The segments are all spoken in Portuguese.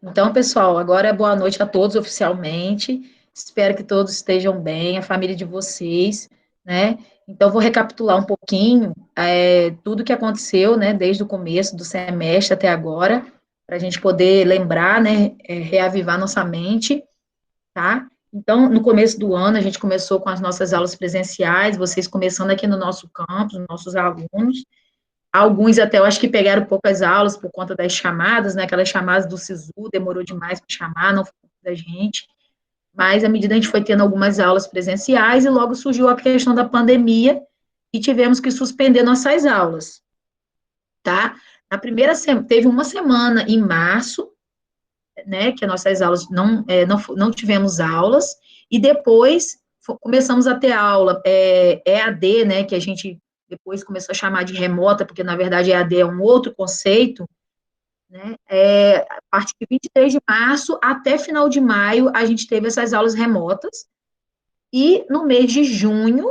Então, pessoal, agora é boa noite a todos oficialmente. Espero que todos estejam bem, a família de vocês, né? Então, vou recapitular um pouquinho tudo que aconteceu, né, desde o começo do semestre até agora, para a gente poder lembrar, né, reavivar nossa mente, tá? Então, no começo do ano, a gente começou com as nossas aulas presenciais, vocês começando aqui no nosso campus, nossos alunos. Alguns até eu acho que pegaram poucas aulas por conta das chamadas, né? Aquelas chamadas do SISU, demorou demais para chamar, não foi da gente. Mas à medida que a gente foi tendo algumas aulas presenciais e logo surgiu a questão da pandemia e tivemos que suspender nossas aulas, tá? Na primeira semana, teve uma semana em março, né, que as nossas aulas não tivemos aulas, e depois começamos a ter aula EAD, né, que a gente depois começou a chamar de remota, porque na verdade EAD é um outro conceito, né, a partir de 23 de março até final de maio, a gente teve essas aulas remotas, e no mês de junho,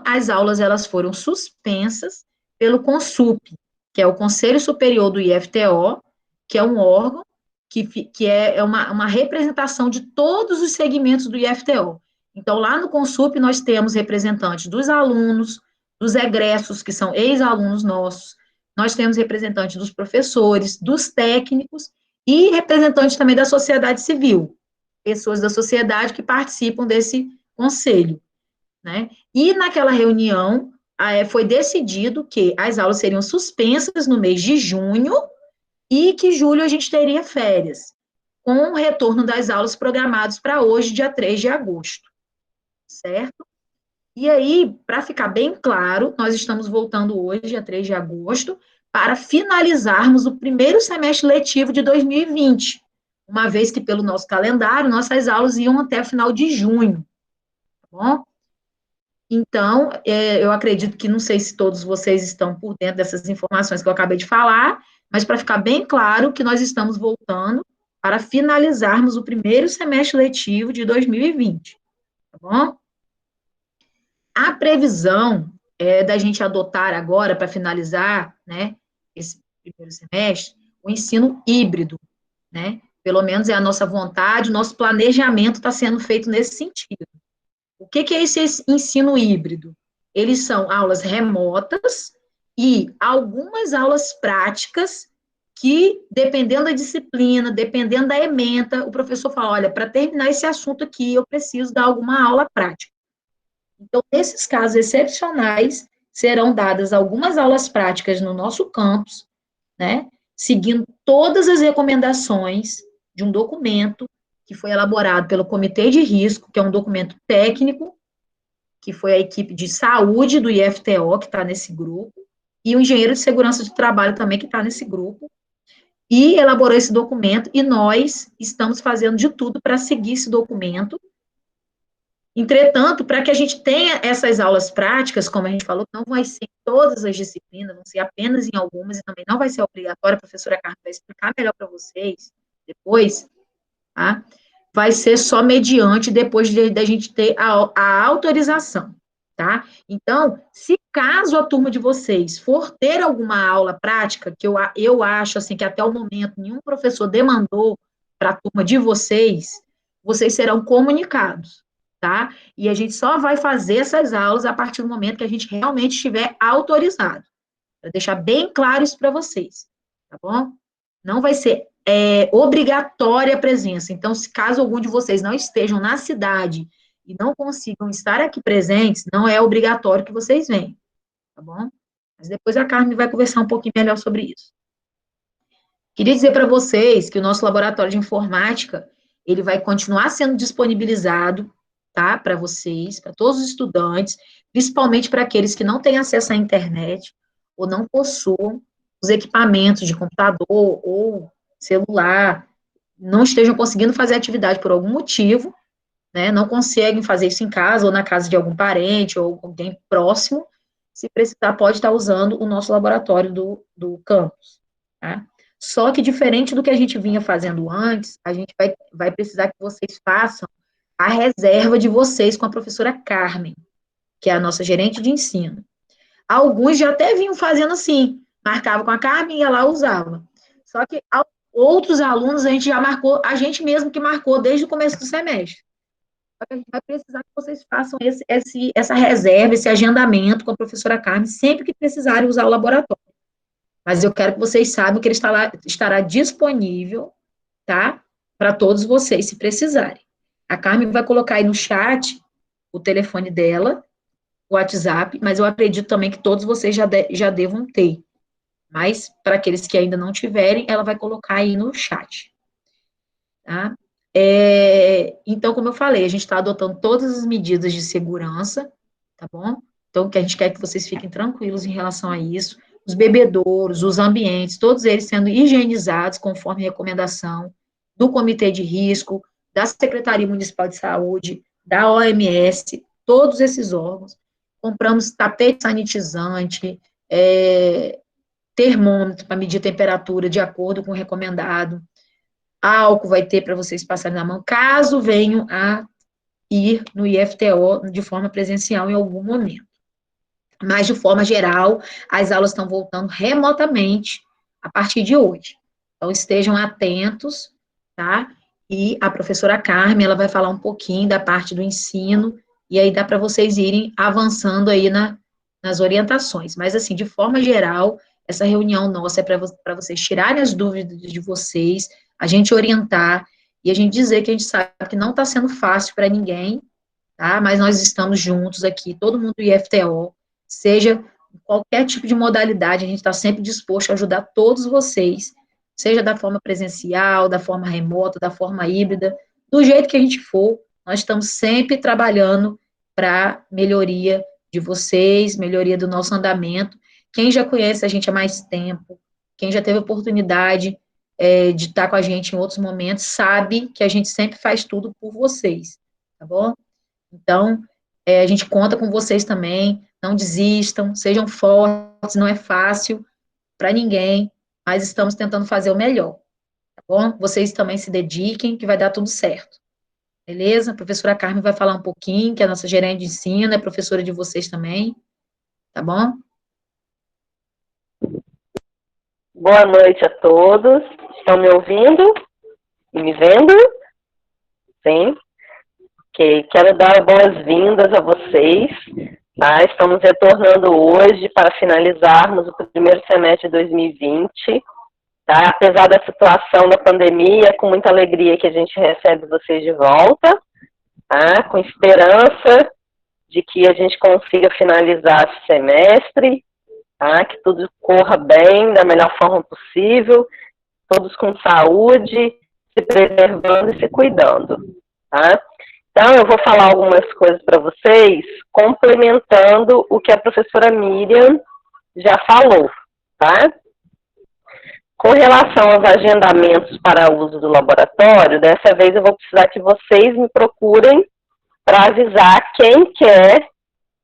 as aulas elas foram suspensas pelo CONSUP, que é o Conselho Superior do IFTO, que é um órgão que é uma representação de todos os segmentos do IFTO. Então, lá no CONSUP, nós temos representantes dos alunos, dos egressos, que são ex-alunos nossos, nós temos representantes dos professores, dos técnicos e representantes também da sociedade civil, pessoas da sociedade que participam desse conselho, né? E naquela reunião, foi decidido que as aulas seriam suspensas no mês de junho e que julho a gente teria férias, com o retorno das aulas programados para hoje, dia 3 de agosto, certo? E aí, para ficar bem claro, nós estamos voltando hoje, dia 3 de agosto, para finalizarmos o primeiro semestre letivo de 2020, uma vez que, pelo nosso calendário, nossas aulas iam até o final de junho, tá bom? Então, eu acredito que, não sei se todos vocês estão por dentro dessas informações que eu acabei de falar, mas para ficar bem claro que nós estamos voltando para finalizarmos o primeiro semestre letivo de 2020, tá bom? A previsão é da gente adotar agora, para finalizar, né, esse primeiro semestre, o ensino híbrido, né? Pelo menos é a nossa vontade, o nosso planejamento está sendo feito nesse sentido. O que é esse ensino híbrido? Eles são aulas remotas e algumas aulas práticas que, dependendo da disciplina, dependendo da ementa, o professor fala, olha, para terminar esse assunto aqui, eu preciso dar alguma aula prática. Então, nesses casos excepcionais, serão dadas algumas aulas práticas no nosso campus, né, seguindo todas as recomendações de um documento que foi elaborado pelo Comitê de Risco, que é um documento técnico, que foi a equipe de saúde do IFTO, que está nesse grupo, e o engenheiro de segurança de trabalho também, que está nesse grupo, e elaborou esse documento, e nós estamos fazendo de tudo para seguir esse documento. Entretanto, para que a gente tenha essas aulas práticas, como a gente falou, não vai ser em todas as disciplinas, vão ser apenas em algumas, e também não vai ser obrigatório, a professora Carmen vai explicar melhor para vocês depois, tá? Vai ser só mediante depois da gente ter a autorização, tá? Então, se caso a turma de vocês for ter alguma aula prática, que eu acho assim que até o momento nenhum professor demandou para a turma de vocês, vocês serão comunicados, tá? E a gente só vai fazer essas aulas a partir do momento que a gente realmente estiver autorizado, para deixar bem claro isso para vocês, tá bom? Não vai ser obrigatória a presença. Então, se caso algum de vocês não estejam na cidade e não consigam estar aqui presentes, não é obrigatório que vocês venham, tá bom? Mas depois a Carmen vai conversar um pouquinho melhor sobre isso. Queria dizer para vocês que o nosso laboratório de informática, ele vai continuar sendo disponibilizado, tá, para vocês, para todos os estudantes, principalmente para aqueles que não têm acesso à internet ou não possuam os equipamentos de computador ou celular, não estejam conseguindo fazer atividade por algum motivo, né, não conseguem fazer isso em casa ou na casa de algum parente ou alguém próximo, se precisar, pode estar usando o nosso laboratório do campus, tá? Só que, diferente do que a gente vinha fazendo antes, a gente vai precisar que vocês façam a reserva de vocês com a professora Carmen, que é a nossa gerente de ensino. Alguns já até vinham fazendo assim, marcava com a Carmen e ia lá usava. Só que Outros alunos a gente já marcou, a gente mesmo que marcou desde o começo do semestre. A gente vai precisar que vocês façam essa reserva, esse agendamento com a professora Carmen, sempre que precisarem usar o laboratório. Mas eu quero que vocês saibam que ele estará disponível, tá? Para todos vocês, se precisarem. A Carmen vai colocar aí no chat o telefone dela, o WhatsApp, mas eu acredito também que todos vocês já devam ter. Mas, para aqueles que ainda não tiverem, ela vai colocar aí no chat, tá? Então, como eu falei, a gente está adotando todas as medidas de segurança, tá bom? Então, que a gente quer que vocês fiquem tranquilos em relação a isso. Os bebedouros, os ambientes, todos eles sendo higienizados conforme recomendação do Comitê de Risco, da Secretaria Municipal de Saúde, da OMS, todos esses órgãos. Compramos tapete sanitizante, termômetro para medir a temperatura de acordo com o recomendado. Álcool vai ter para vocês passarem na mão, caso venham a ir no IFTO de forma presencial em algum momento. Mas, de forma geral, as aulas estão voltando remotamente a partir de hoje. Então, estejam atentos, tá? E a professora Carmen, ela vai falar um pouquinho da parte do ensino, e aí dá para vocês irem avançando aí nas orientações. Mas, assim, de forma geral, essa reunião nossa é para vocês tirarem as dúvidas de vocês, a gente orientar, e a gente dizer que a gente sabe que não está sendo fácil para ninguém, tá? Mas nós estamos juntos aqui, todo mundo do IFTO, seja qualquer tipo de modalidade, a gente está sempre disposto a ajudar todos vocês, seja da forma presencial, da forma remota, da forma híbrida, do jeito que a gente for, nós estamos sempre trabalhando para melhoria de vocês, melhoria do nosso andamento. Quem já conhece a gente há mais tempo, quem já teve oportunidade de estar com a gente em outros momentos, sabe que a gente sempre faz tudo por vocês, tá bom? Então, a gente conta com vocês também, não desistam, sejam fortes, não é fácil para ninguém, mas estamos tentando fazer o melhor, tá bom? Vocês também se dediquem, que vai dar tudo certo, beleza? A professora Carmen vai falar um pouquinho, que é a nossa gerente de ensino, é professora de vocês também, tá bom? Boa noite a todos. Estão me ouvindo e me vendo? Sim. Ok. Quero dar boas-vindas a vocês. Tá? Estamos retornando hoje para finalizarmos o primeiro semestre de 2020. Tá? Apesar da situação da pandemia, é com muita alegria que a gente recebe vocês de volta, tá? Com esperança de que a gente consiga finalizar esse semestre, tá? Que tudo corra bem, da melhor forma possível, todos com saúde, se preservando e se cuidando, tá? Então, eu vou falar algumas coisas para vocês, complementando o que a professora Miriam já falou, tá? Com relação aos agendamentos para uso do laboratório, dessa vez eu vou precisar que vocês me procurem para avisar quem quer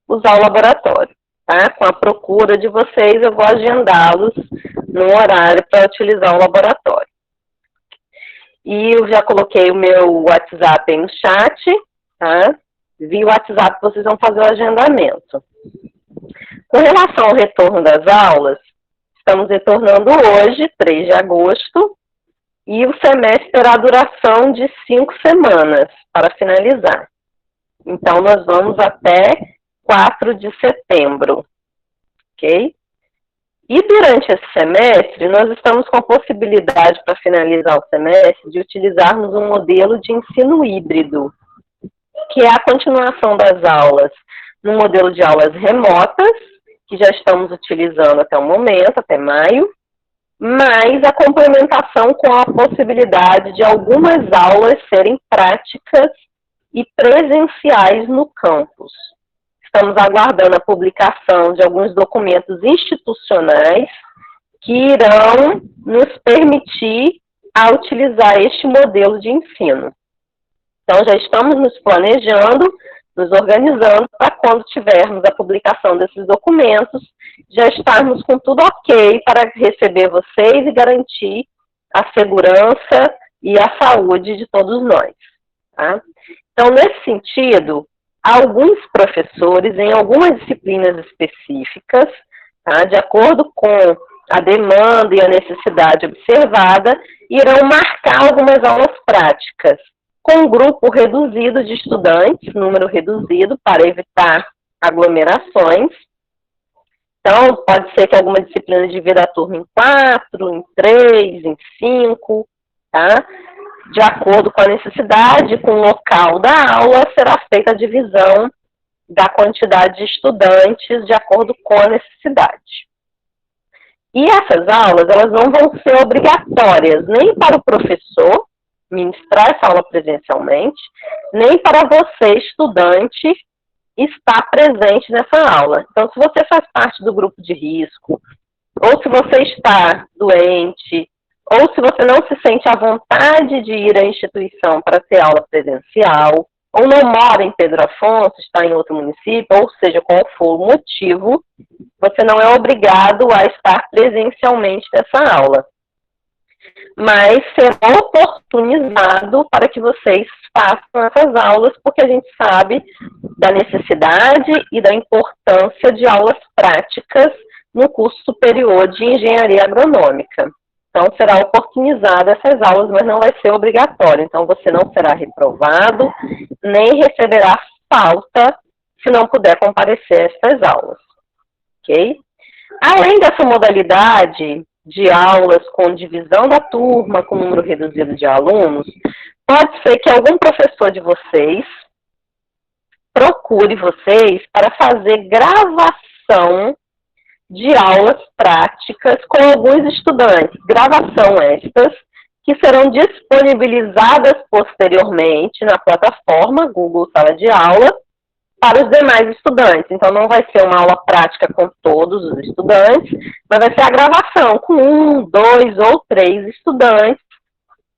usar o laboratório. Tá? Com a procura de vocês, eu vou agendá-los no horário para utilizar o laboratório. E eu já coloquei o meu WhatsApp aí no chat, tá? Via WhatsApp vocês vão fazer o agendamento. Com relação ao retorno das aulas, estamos retornando hoje, 3 de agosto, e o semestre terá duração de 5 semanas para finalizar. Então, nós vamos até 4 de setembro, ok? E durante esse semestre, nós estamos com a possibilidade, para finalizar o semestre, de utilizarmos um modelo de ensino híbrido, que é a continuação das aulas no modelo de aulas remotas, que já estamos utilizando até o momento, até maio, mas a complementação com a possibilidade de algumas aulas serem práticas e presenciais no campus. Estamos aguardando a publicação de alguns documentos institucionais que irão nos permitir a utilizar este modelo de ensino. Então, já estamos nos planejando, nos organizando para quando tivermos a publicação desses documentos, já estarmos com tudo ok para receber vocês e garantir a segurança e a saúde de todos nós. Tá? Então, nesse sentido, alguns professores, em algumas disciplinas específicas, tá, de acordo com a demanda e a necessidade observada, irão marcar algumas aulas práticas, com um grupo reduzido de estudantes, número reduzido, para evitar aglomerações. Então, pode ser que alguma disciplina divida a turma em 4, em 3, em 5, tá? De acordo com a necessidade, com o local da aula, será feita a divisão da quantidade de estudantes de acordo com a necessidade. E essas aulas, elas não vão ser obrigatórias nem para o professor ministrar essa aula presencialmente, nem para você, estudante, estar presente nessa aula. Então, se você faz parte do grupo de risco, ou se você está doente, ou se você não se sente à vontade de ir à instituição para ter aula presencial, ou não mora em Pedro Afonso, está em outro município, ou seja, qual for o motivo, você não é obrigado a estar presencialmente nessa aula. Mas será oportunizado para que vocês façam essas aulas, porque a gente sabe da necessidade e da importância de aulas práticas no curso superior de engenharia agronômica. Então, será oportunizada essas aulas, mas não vai ser obrigatório. Então, você não será reprovado, nem receberá falta se não puder comparecer a essas aulas. Ok? Além dessa modalidade de aulas com divisão da turma, com número reduzido de alunos, pode ser que algum professor de vocês procure vocês para fazer gravação de aulas práticas com alguns estudantes. Gravação estas que serão disponibilizadas posteriormente na plataforma Google Sala de Aula para os demais estudantes. Então, não vai ser uma aula prática com todos os estudantes, mas vai ser a gravação com 1, 2 ou 3 estudantes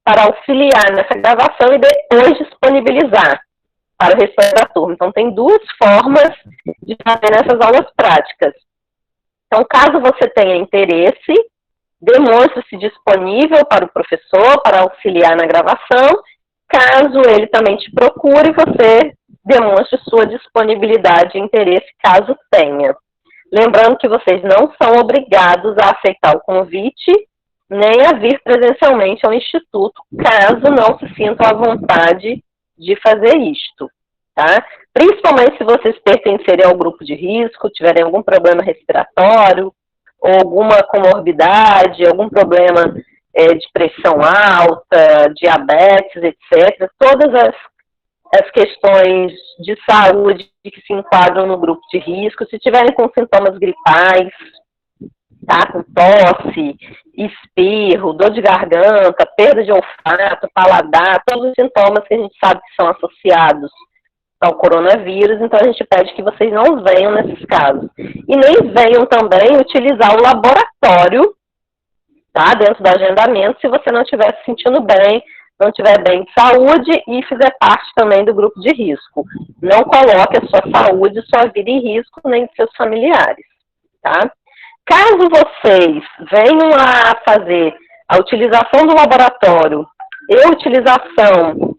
para auxiliar nessa gravação e depois disponibilizar para o restante da turma. Então, tem duas formas de fazer essas aulas práticas. Então, caso você tenha interesse, demonstre-se disponível para o professor, para auxiliar na gravação. Caso ele também te procure, você demonstre sua disponibilidade e interesse, caso tenha. Lembrando que vocês não são obrigados a aceitar o convite, nem a vir presencialmente ao Instituto, caso não se sintam à vontade de fazer isto, tá? Principalmente se vocês pertencerem ao grupo de risco, tiverem algum problema respiratório, ou alguma comorbidade, algum problema de pressão alta, diabetes, etc. Todas as questões de saúde que se enquadram no grupo de risco, se tiverem com sintomas gripais, tá? Com tosse, espirro, dor de garganta, perda de olfato, paladar, todos os sintomas que a gente sabe que são associados ao coronavírus, então a gente pede que vocês não venham nesses casos. E nem venham também utilizar o laboratório, tá? Dentro do agendamento, se você não estiver se sentindo bem, não estiver bem de saúde e fizer parte também do grupo de risco. Não coloque a sua saúde, sua vida em risco, nem de seus familiares, tá? Caso vocês venham a fazer a utilização do laboratório e a utilização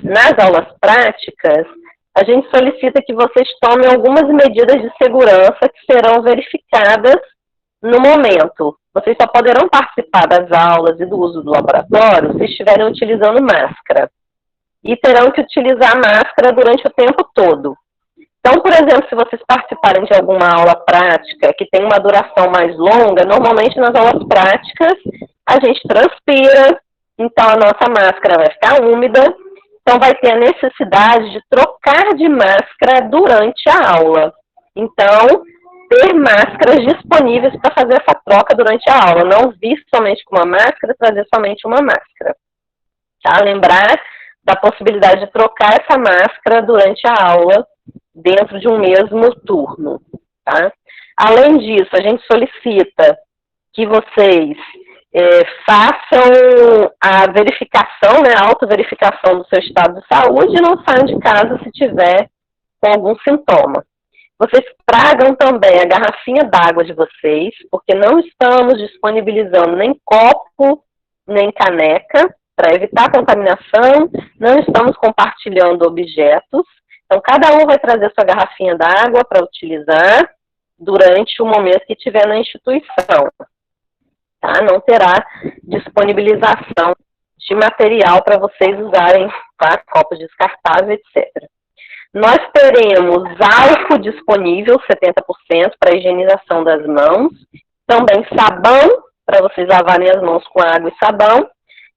nas aulas práticas, a gente solicita que vocês tomem algumas medidas de segurança que serão verificadas no momento. Vocês só poderão participar das aulas e do uso do laboratório se estiverem utilizando máscara. E terão que utilizar máscara durante o tempo todo. Então, por exemplo, se vocês participarem de alguma aula prática que tem uma duração mais longa, normalmente nas aulas práticas a gente transpira, então a nossa máscara vai ficar úmida, então vai ter a necessidade de trocar de máscara durante a aula. Então, ter máscaras disponíveis para fazer essa troca durante a aula, não vir somente com uma máscara, trazer somente uma máscara. Tá? Lembrar da possibilidade de trocar essa máscara durante a aula, dentro de um mesmo turno, tá? Além disso, a gente solicita que vocês façam a verificação, né, a autoverificação do seu estado de saúde e não saiam de casa se tiver com algum sintoma. Vocês tragam também a garrafinha d'água de vocês, porque não estamos disponibilizando nem copo, nem caneca, para evitar a contaminação, não estamos compartilhando objetos. Então, cada um vai trazer sua garrafinha d'água para utilizar durante o momento que estiver na instituição. tá? Não terá disponibilização de material para vocês usarem, tá? Copos descartáveis, etc. Nós teremos álcool disponível, 70%, para higienização das mãos. Também sabão, para vocês lavarem as mãos com água e sabão.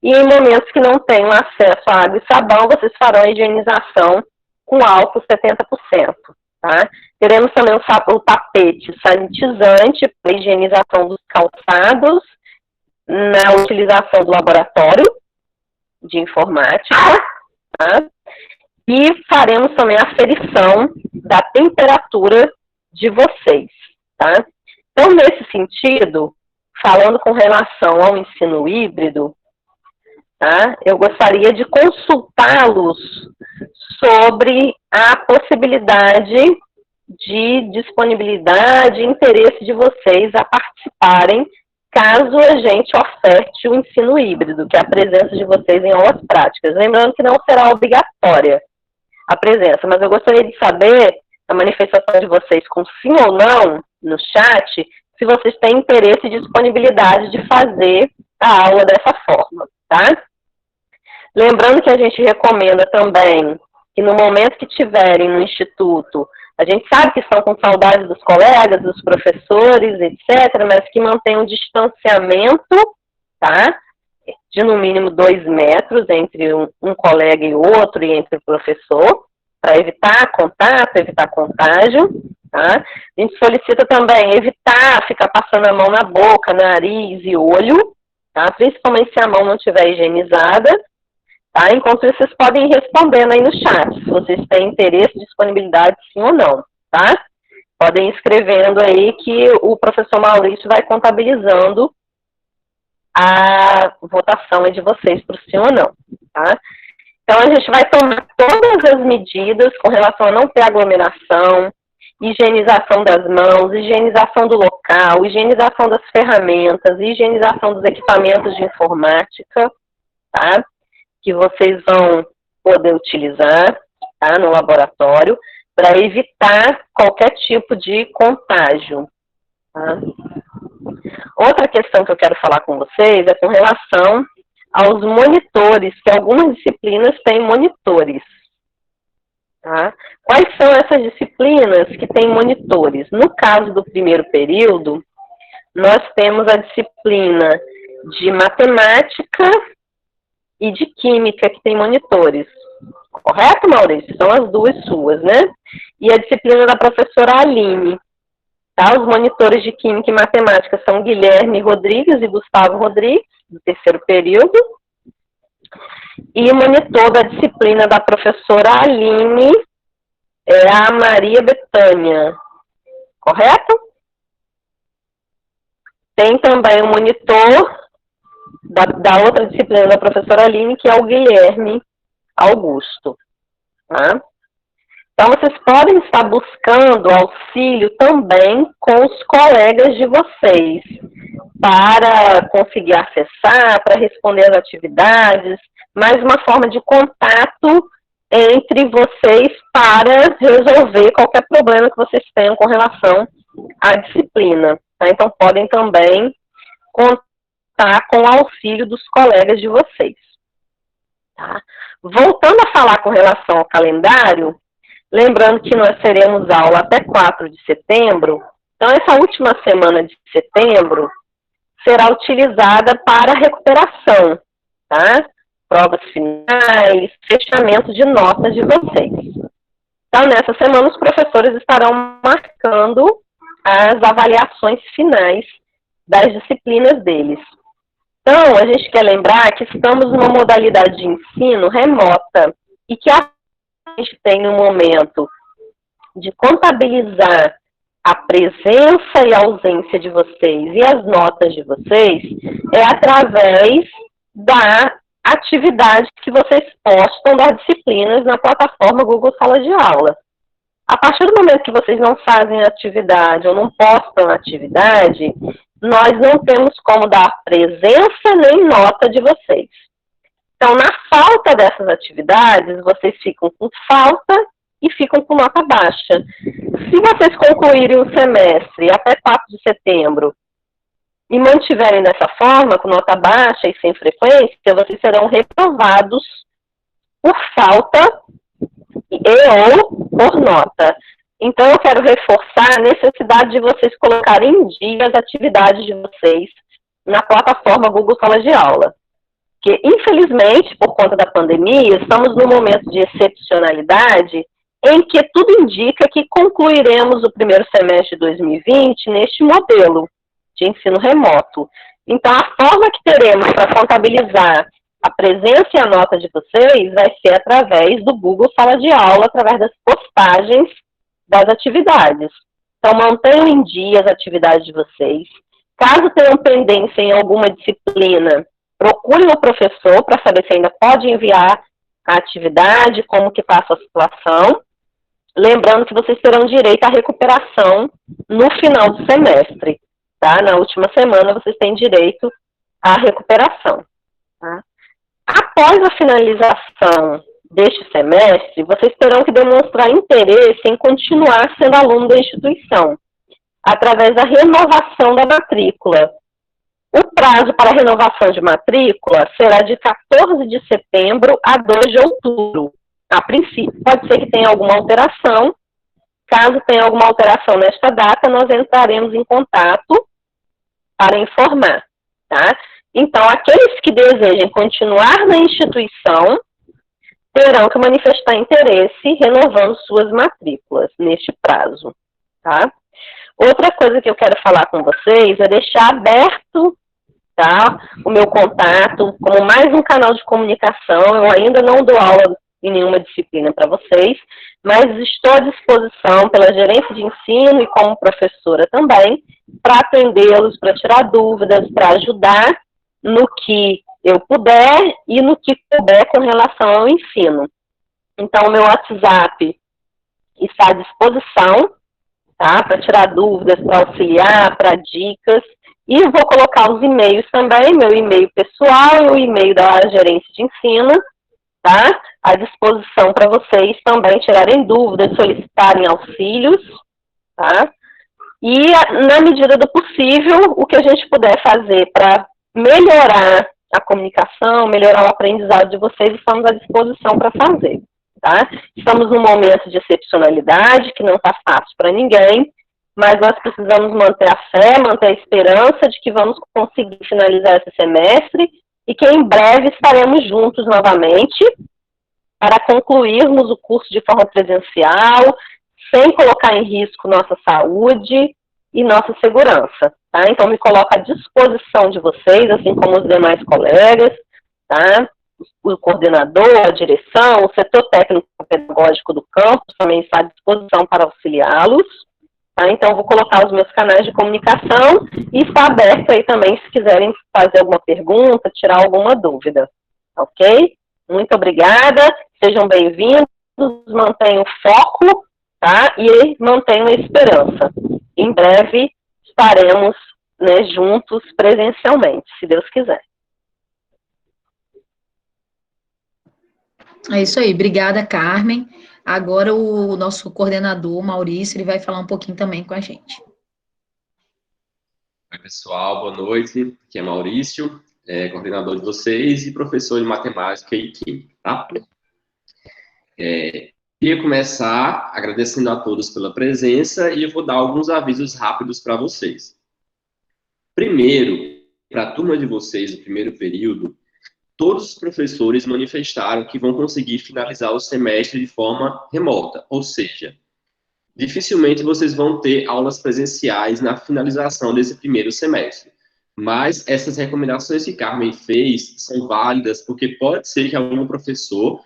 E em momentos que não tenham acesso à água e sabão, vocês farão a higienização com álcool 70%. Tá? Teremos também o tapete sanitizante para higienização dos calçados, na utilização do laboratório de informática. Tá? E faremos também a aferição da temperatura de vocês. Tá? Então, nesse sentido, falando com relação ao ensino híbrido, tá? Eu gostaria de consultá-los sobre a possibilidade de disponibilidade e interesse de vocês a participarem, caso a gente oferte o ensino híbrido, que é a presença de vocês em aulas práticas. Lembrando que não será obrigatória a presença, mas eu gostaria de saber a manifestação de vocês com sim ou não no chat, se vocês têm interesse e disponibilidade de fazer a aula dessa forma, tá? Lembrando que a gente recomenda também que no momento que tiverem no instituto, a gente sabe que estão com saudade dos colegas, dos professores, etc., mas que mantenham um distanciamento, tá? De no mínimo 2 metros entre um colega e outro e entre o professor, para evitar contato, evitar contágio, tá? A gente solicita também evitar ficar passando a mão na boca, nariz e olho, tá? Principalmente se a mão não estiver higienizada, tá? Enquanto isso, vocês podem ir respondendo aí no chat, se vocês têm interesse, disponibilidade, sim ou não, tá? Podem ir escrevendo aí que o professor Maurício vai contabilizando a votação de vocês para o sim ou não, tá? Então, a gente vai tomar todas as medidas com relação a não ter aglomeração, higienização das mãos, higienização do local, higienização das ferramentas, higienização dos equipamentos de informática, tá? Que vocês vão poder utilizar, tá? No laboratório, para evitar qualquer tipo de contágio, tá? Outra questão que eu quero falar com vocês é com relação aos monitores, que algumas disciplinas têm monitores. Tá? Quais são essas disciplinas que têm monitores? No caso do primeiro período, nós temos a disciplina de matemática e de química que tem monitores. Correto, Maurício? São as duas suas, né? E a disciplina da professora Aline. Tá? Os monitores de química e matemática são Guilherme Rodrigues e Gustavo Rodrigues, do terceiro período. E o monitor da disciplina da professora Aline é a Maria Betânia. Correto? Tem também o monitor da outra disciplina da professora Aline, que é o Guilherme Augusto. Tá? Então, vocês podem estar buscando auxílio também com os colegas de vocês, para conseguir acessar, para responder às atividades, mais uma forma de contato entre vocês para resolver qualquer problema que vocês tenham com relação à disciplina. Tá? Então, podem também contar com o auxílio dos colegas de vocês. Tá? Voltando a falar com relação ao calendário, lembrando que nós teremos aula até 4 de setembro, então essa última semana de setembro será utilizada para recuperação, tá? Provas finais, fechamento de notas de vocês. Então, nessa semana, os professores estarão marcando as avaliações finais das disciplinas deles. Então, a gente quer lembrar que estamos numa modalidade de ensino remota e que a gente tem um momento de contabilizar a presença e a ausência de vocês e as notas de vocês é através da atividade que vocês postam das disciplinas na plataforma Google Sala de Aula. A partir do momento que vocês não fazem atividade ou não postam atividade, nós não temos como dar presença nem nota de vocês. Então, na falta dessas atividades, vocês ficam com falta e ficam com nota baixa. Se vocês concluírem o semestre até 4 de setembro e mantiverem dessa forma, com nota baixa e sem frequência, vocês serão reprovados por falta e ou por nota. Então, eu quero reforçar a necessidade de vocês colocarem em dia as atividades de vocês na plataforma Google Sala de Aula. Porque, infelizmente, por conta da pandemia, estamos num momento de excepcionalidade em que tudo indica que concluiremos o primeiro semestre de 2020 neste modelo de ensino remoto. Então, a forma que teremos para contabilizar a presença e a nota de vocês vai ser através do Google Sala de Aula, através das postagens das atividades. Então, mantenham em dia as atividades de vocês. Caso tenham pendência em alguma disciplina, procurem o professor para saber se ainda pode enviar a atividade, como que está a sua situação. Lembrando que vocês terão direito à recuperação no final do semestre. Tá? Na última semana, vocês têm direito à recuperação. Tá? Após a finalização deste semestre, vocês terão que demonstrar interesse em continuar sendo aluno da instituição, através da renovação da matrícula. O prazo para a renovação de matrícula será de 14 de setembro a 2 de outubro. A princípio, pode ser que tenha alguma alteração. Caso tenha alguma alteração nesta data, nós entraremos em contato para informar, tá? Então, aqueles que desejem continuar na instituição terão que manifestar interesse renovando suas matrículas neste prazo, tá? Outra coisa que eu quero falar com vocês é deixar aberto, tá, o meu contato como mais um canal de comunicação. Eu ainda não dou aula em nenhuma disciplina para vocês, mas estou à disposição pela gerência de ensino e como professora também, para atendê-los, para tirar dúvidas, para ajudar no que eu puder e no que puder com relação ao ensino. Então, o meu WhatsApp está à disposição, tá, para tirar dúvidas, para auxiliar, para dicas, e vou colocar os e-mails também, meu e-mail pessoal e o e-mail da gerência de ensino, tá, à disposição para vocês também tirarem dúvidas, solicitarem auxílios, tá, e na medida do possível, o que a gente puder fazer para melhorar a comunicação, melhorar o aprendizado de vocês, estamos à disposição para fazer, tá? Estamos num momento de excepcionalidade, que não está fácil para ninguém, mas nós precisamos manter a fé, manter a esperança de que vamos conseguir finalizar esse semestre e que em breve estaremos juntos novamente para concluirmos o curso de forma presencial, sem colocar em risco nossa saúde e nossa segurança, tá? Então, me coloco à disposição de vocês, assim como os demais colegas, tá? O coordenador, a direção, o setor técnico-pedagógico do campus também está à disposição para auxiliá-los, tá? Então, vou colocar os meus canais de comunicação e está aberto aí também se quiserem fazer alguma pergunta, tirar alguma dúvida, ok? Muito obrigada, sejam bem-vindos, mantenham o foco, tá? E mantenham a esperança. Em breve estaremos, né, juntos presencialmente, se Deus quiser. É isso aí, obrigada, Carmen. Agora o nosso coordenador, Maurício, ele vai falar um pouquinho também com a gente. Oi, pessoal, boa noite. Aqui é Maurício, coordenador de vocês e professor de matemática e química, tá? Queria começar agradecendo a todos pela presença e eu vou dar alguns avisos rápidos para vocês. Primeiro, para a turma de vocês do primeiro período, todos os professores manifestaram que vão conseguir finalizar o semestre de forma remota, ou seja, dificilmente vocês vão ter aulas presenciais na finalização desse primeiro semestre. Mas essas recomendações que Carmen fez são válidas, porque pode ser que algum professor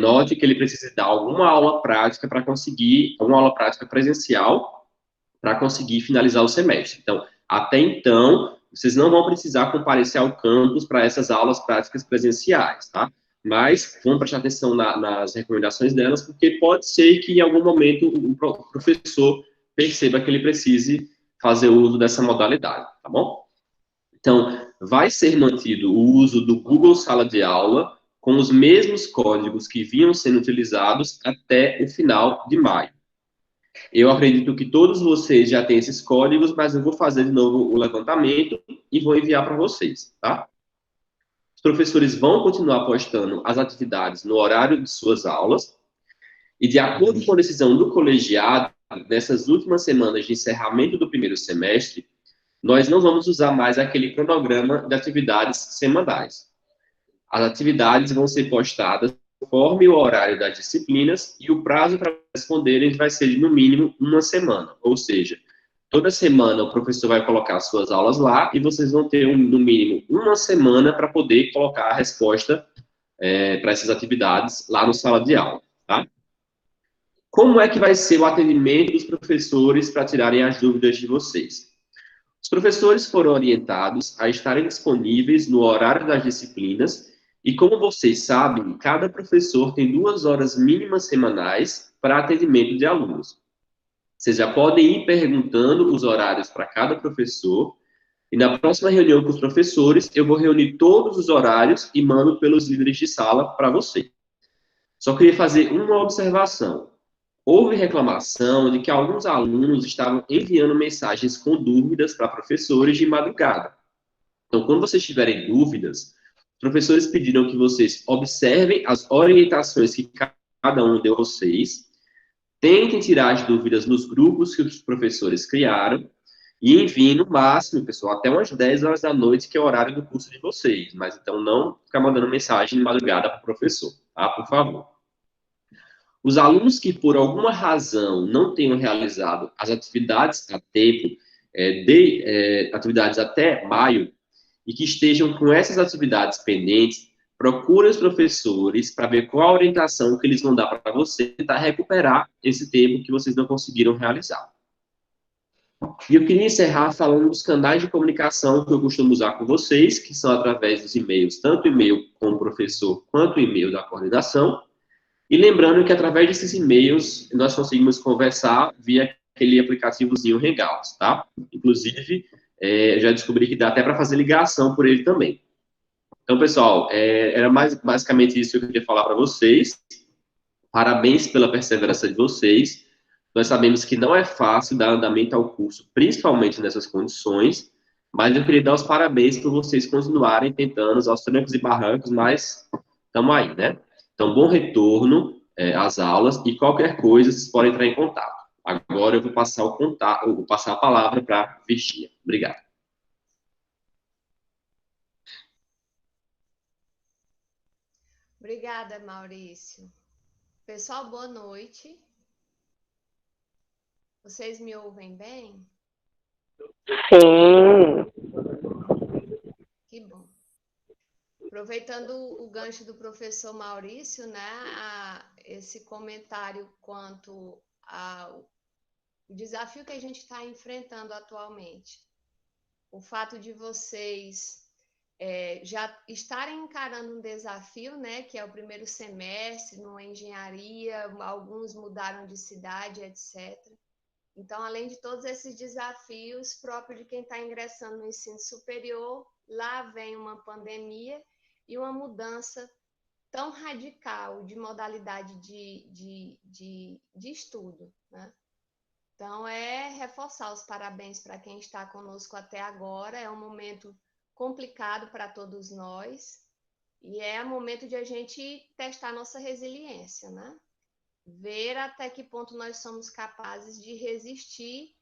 note que ele precisa dar alguma aula prática para conseguir, uma aula prática presencial, para conseguir finalizar o semestre. Então, até então, vocês não vão precisar comparecer ao campus para essas aulas práticas presenciais, tá? Mas vamos prestar atenção nas recomendações delas, porque pode ser que em algum momento o professor perceba que ele precise fazer uso dessa modalidade, tá bom? Então, vai ser mantido o uso do Google Sala de Aula com os mesmos códigos que vinham sendo utilizados até o final de maio. Eu acredito que todos vocês já têm esses códigos, mas eu vou fazer de novo o levantamento e vou enviar para vocês, tá? Os professores vão continuar postando as atividades no horário de suas aulas, e de acordo com a decisão do colegiado, nessas últimas semanas de encerramento do primeiro semestre, nós não vamos usar mais aquele cronograma de atividades semanais. As atividades vão ser postadas conforme o horário das disciplinas e o prazo para responderem vai ser de, no mínimo, uma semana. Ou seja, toda semana o professor vai colocar as suas aulas lá e vocês vão ter, no mínimo, uma semana para poder colocar a resposta para essas atividades lá no sala de aula, tá? Como é que vai ser o atendimento dos professores para tirarem as dúvidas de vocês? Os professores foram orientados a estarem disponíveis no horário das disciplinas e, como vocês sabem, cada professor tem 2 horas mínimas semanais para atendimento de alunos. Vocês já podem ir perguntando os horários para cada professor e na próxima reunião com os professores eu vou reunir todos os horários e mando pelos líderes de sala para você. Só queria fazer uma observação. Houve reclamação de que alguns alunos estavam enviando mensagens com dúvidas para professores de madrugada. Então, quando vocês tiverem dúvidas, os professores pediram que vocês observem as orientações que cada um deu a vocês, tentem tirar as dúvidas nos grupos que os professores criaram e enviem no máximo, pessoal, até umas 10 horas da noite, que é o horário do curso de vocês. Mas então não ficar mandando mensagem de madrugada para o professor, tá? Por favor. Os alunos que, por alguma razão, não tenham realizado as atividades a tempo, atividades até maio, e que estejam com essas atividades pendentes, procurem os professores para ver qual a orientação que eles vão dar para você tentar recuperar esse tempo que vocês não conseguiram realizar. E eu queria encerrar falando dos canais de comunicação que eu costumo usar com vocês, que são através dos e-mails, tanto o e-mail com o professor quanto o e-mail da coordenação. E lembrando que através desses e-mails nós conseguimos conversar via aquele aplicativozinho Hangouts, tá? Inclusive, já descobri que dá até para fazer ligação por ele também. Então, pessoal, era basicamente isso que eu queria falar para vocês. Parabéns pela perseverança de vocês. Nós sabemos que não é fácil dar andamento ao curso, principalmente nessas condições, mas eu queria dar os parabéns por vocês continuarem tentando aos trancos e barrancos, mas estamos aí, né? Então, bom retorno às aulas e qualquer coisa, vocês podem entrar em contato. Agora eu vou passar eu vou passar a palavra para a Virginia. Obrigado. Obrigada, Maurício. Pessoal, boa noite. Vocês me ouvem bem? Sim. Que bom. Aproveitando o gancho do professor Maurício, né, esse comentário quanto ao desafio que a gente está enfrentando atualmente. O fato de vocês já estarem encarando um desafio, né, que é o primeiro semestre, numa engenharia, alguns mudaram de cidade, etc. Então, além de todos esses desafios próprios de quem está ingressando no ensino superior, lá vem uma pandemia e uma mudança tão radical de modalidade de estudo, né? Então, reforçar os parabéns para quem está conosco até agora. É um momento complicado para todos nós e é o momento de a gente testar nossa resiliência, né? Ver até que ponto nós somos capazes de resistir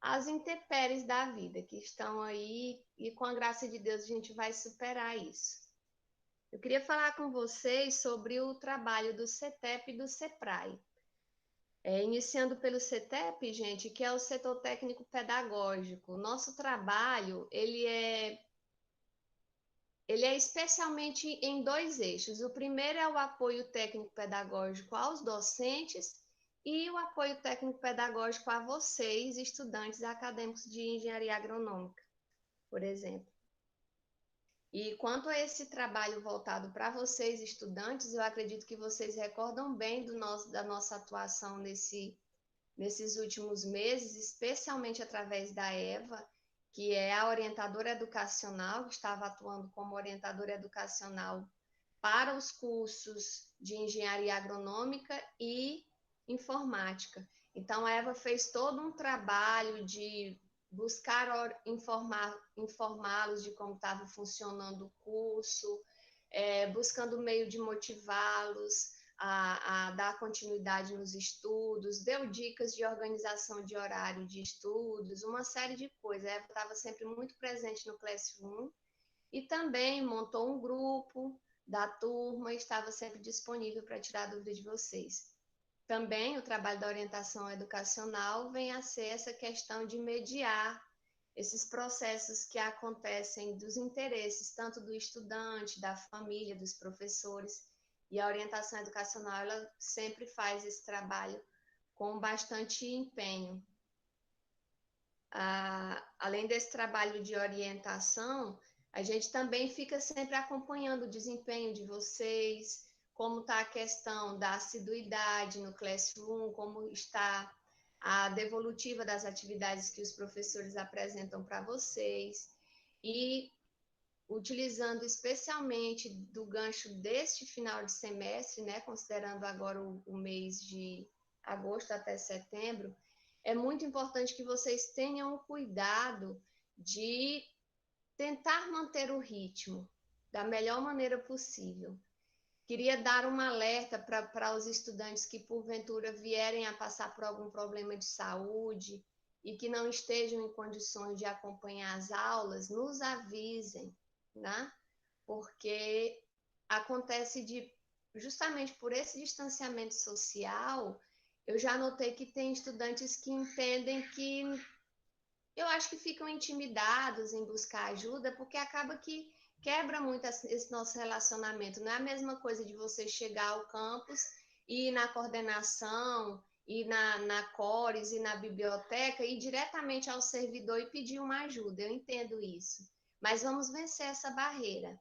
às intempéries da vida que estão aí e com a graça de Deus a gente vai superar isso. Eu queria falar com vocês sobre o trabalho do CETEP e do CEPRAE. Iniciando pelo CETEP, gente, que é o setor técnico pedagógico. O nosso trabalho, ele é especialmente em 2 eixos. O primeiro é o apoio técnico-pedagógico aos docentes e o apoio técnico-pedagógico a vocês, estudantes acadêmicos de engenharia agronômica, por exemplo. E quanto a esse trabalho voltado para vocês, estudantes, eu acredito que vocês recordam bem da nossa atuação nesses últimos meses, especialmente através da Eva, que é a orientadora educacional, que estava atuando como orientadora educacional para os cursos de engenharia agronômica e informática. Então, a Eva fez todo um trabalho de buscar informá-los de como estava funcionando o curso, buscando meio de motivá-los a dar continuidade nos estudos, deu dicas de organização de horário de estudos, uma série de coisas. A Eva estava sempre muito presente no Classroom e também montou um grupo da turma e estava sempre disponível para tirar dúvidas de vocês. Também o trabalho da orientação educacional vem a ser essa questão de mediar esses processos que acontecem dos interesses, tanto do estudante, da família, dos professores, e a orientação educacional, ela sempre faz esse trabalho com bastante empenho. Além desse trabalho de orientação, a gente também fica sempre acompanhando o desempenho de vocês, como está a questão da assiduidade no Classroom, como está a devolutiva das atividades que os professores apresentam para vocês, e utilizando especialmente do gancho deste final de semestre, né, considerando agora o mês de agosto até setembro, é muito importante que vocês tenham o cuidado de tentar manter o ritmo da melhor maneira possível. Queria dar um alerta para os estudantes que, porventura, vierem a passar por algum problema de saúde e que não estejam em condições de acompanhar as aulas, nos avisem, né? Porque acontece justamente por esse distanciamento social, eu já notei que tem estudantes que entendem que, eu acho que ficam intimidados em buscar ajuda, porque acaba que quebra muito esse nosso relacionamento. Não é a mesma coisa de você chegar ao campus e ir na coordenação, ir na Cores, ir na biblioteca, ir diretamente ao servidor e pedir uma ajuda. Eu entendo isso. Mas vamos vencer essa barreira.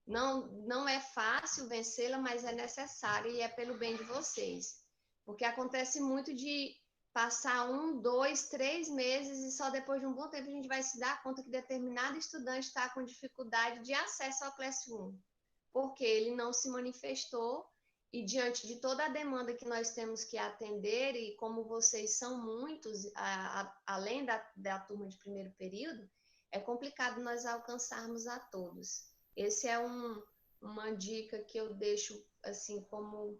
Não é fácil vencê-la, mas é necessária e é pelo bem de vocês. Porque acontece muito de passar 1, 2, 3 meses e só depois de um bom tempo a gente vai se dar conta que determinado estudante está com dificuldade de acesso ao Classroom, porque ele não se manifestou e diante de toda a demanda que nós temos que atender, e como vocês são muitos, além da turma de primeiro período, é complicado nós alcançarmos a todos. Esse é uma dica que eu deixo assim como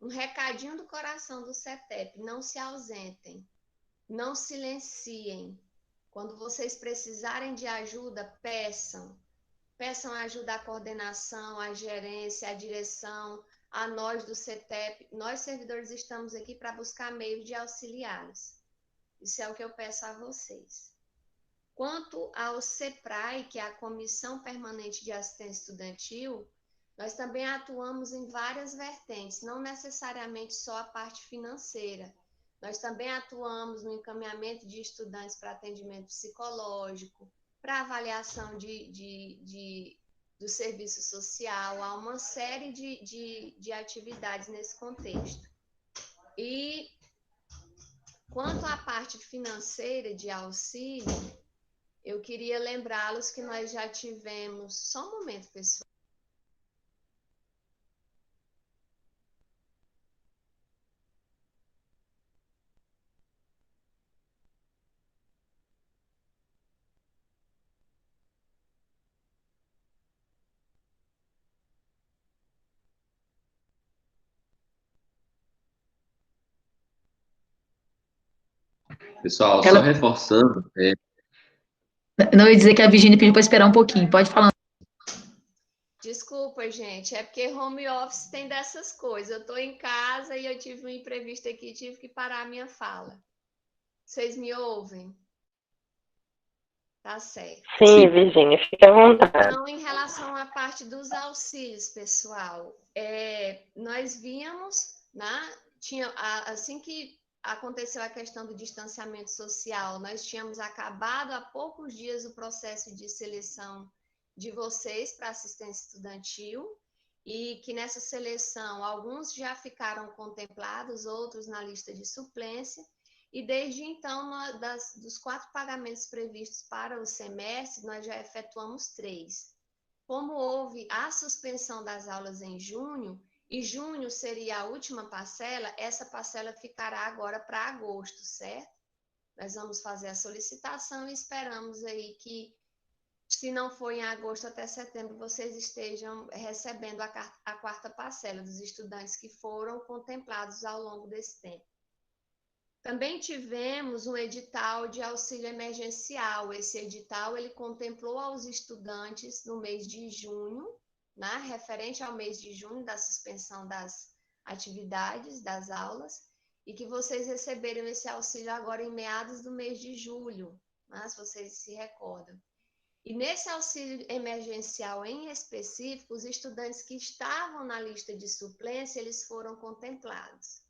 um recadinho do coração do CETEP: não se ausentem, não silenciem. Quando vocês precisarem de ajuda, peçam ajuda à coordenação, à gerência, à direção, a nós do CETEP. Nós, servidores, estamos aqui para buscar meios de auxiliá-los. Isso é o que eu peço a vocês. Quanto ao CEPRAE, que é a Comissão Permanente de Assistência Estudantil, nós também atuamos em várias vertentes, não necessariamente só a parte financeira. Nós também atuamos no encaminhamento de estudantes para atendimento psicológico, para avaliação do serviço social. Há uma série de atividades nesse contexto. E quanto à parte financeira de auxílio, eu queria lembrá-los que nós já tivemos... Só um momento, pessoal. Pessoal, só reforçando... Não, eu ia dizer que a Virginia pediu para esperar um pouquinho. Pode falar. Desculpa, gente, é porque home office tem dessas coisas. Eu estou em casa e eu tive um imprevisto aqui, tive que parar a minha fala. Vocês me ouvem? Tá certo. Sim, Virginia, fique à vontade. Então, em relação à parte dos auxílios, pessoal, nós víamos, né, assim que aconteceu a questão do distanciamento social, nós tínhamos acabado há poucos dias o processo de seleção de vocês para assistência estudantil, e que nessa seleção alguns já ficaram contemplados, outros na lista de suplência, e desde então, dos 4 pagamentos previstos para o semestre, nós já efetuamos 3. Como houve a suspensão das aulas em junho, e junho seria a última parcela, essa parcela ficará agora para agosto, certo? Nós vamos fazer a solicitação e esperamos aí que, se não for em agosto até setembro, vocês estejam recebendo a quarta parcela dos estudantes que foram contemplados ao longo desse tempo. Também tivemos um edital de auxílio emergencial. Esse edital, ele contemplou aos estudantes no mês de junho, né, referente ao mês de junho, da suspensão das atividades, das aulas, e que vocês receberam esse auxílio agora em meados do mês de julho, né, se vocês se recordam. E nesse auxílio emergencial em específico, os estudantes que estavam na lista de suplência, eles foram contemplados.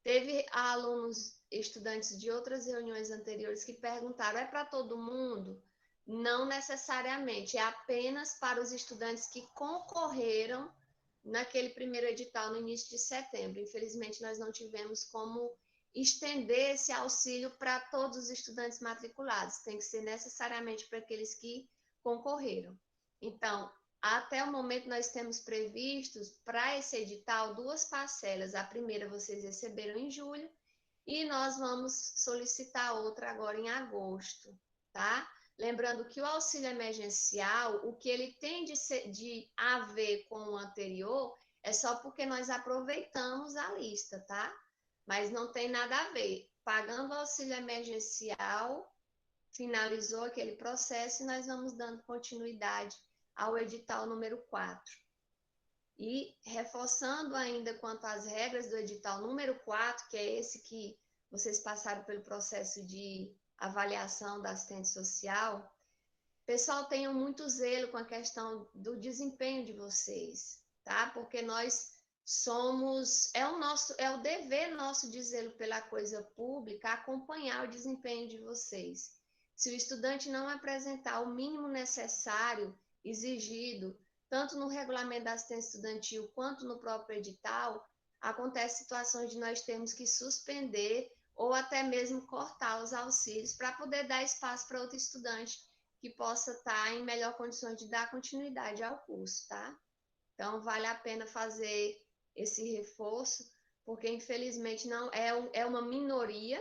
Teve alunos, estudantes de outras reuniões anteriores que perguntaram, é para todo mundo? Não necessariamente, é apenas para os estudantes que concorreram naquele primeiro edital no início de setembro. Infelizmente, nós não tivemos como estender esse auxílio para todos os estudantes matriculados, tem que ser necessariamente para aqueles que concorreram. Então, até o momento, nós temos previstos para esse edital 2 parcelas. A primeira vocês receberam em julho e nós vamos solicitar outra agora em agosto, tá? Lembrando que o auxílio emergencial, o que ele tem de a ver com o anterior é só porque nós aproveitamos a lista, tá? Mas não tem nada a ver. Pagando o auxílio emergencial, finalizou aquele processo e nós vamos dando continuidade ao edital número 4. E reforçando ainda quanto às regras do edital número 4, que é esse que vocês passaram pelo processo de avaliação da assistente social, pessoal, tenham muito zelo com a questão do desempenho de vocês, tá? Porque nós somos, é o dever nosso de zelo pela coisa pública acompanhar o desempenho de vocês. Se o estudante não apresentar o mínimo necessário exigido, tanto no regulamento da assistência estudantil quanto no próprio edital, acontece situações de nós termos que suspender ou até mesmo cortar os auxílios para poder dar espaço para outro estudante que possa estar em melhor condições de dar continuidade ao curso, tá? Então, vale a pena fazer esse reforço, porque infelizmente não é uma minoria,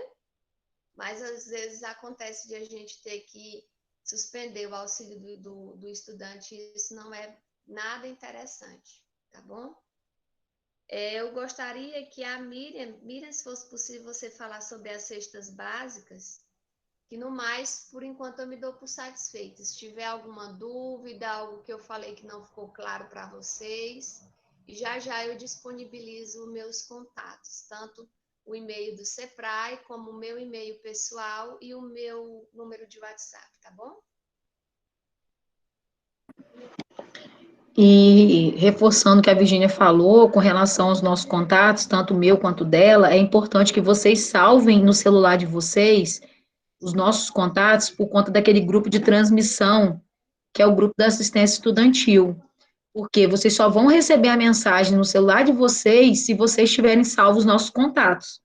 mas às vezes acontece de a gente ter que suspender o auxílio do estudante, e isso não é nada interessante, tá bom? Eu gostaria que a Miriam, se fosse possível você falar sobre as cestas básicas, que no mais, por enquanto, eu me dou por satisfeita. Se tiver alguma dúvida, algo que eu falei que não ficou claro para vocês, já já eu disponibilizo meus contatos, tanto o e-mail do CEPRAE, como o meu e-mail pessoal e o meu número de WhatsApp, tá bom? E reforçando o que a Virgínia falou com relação aos nossos contatos, tanto o meu quanto o dela, é importante que vocês salvem no celular de vocês os nossos contatos por conta daquele grupo de transmissão, que é o grupo da assistência estudantil. Porque vocês só vão receber a mensagem no celular de vocês se vocês tiverem salvos os nossos contatos.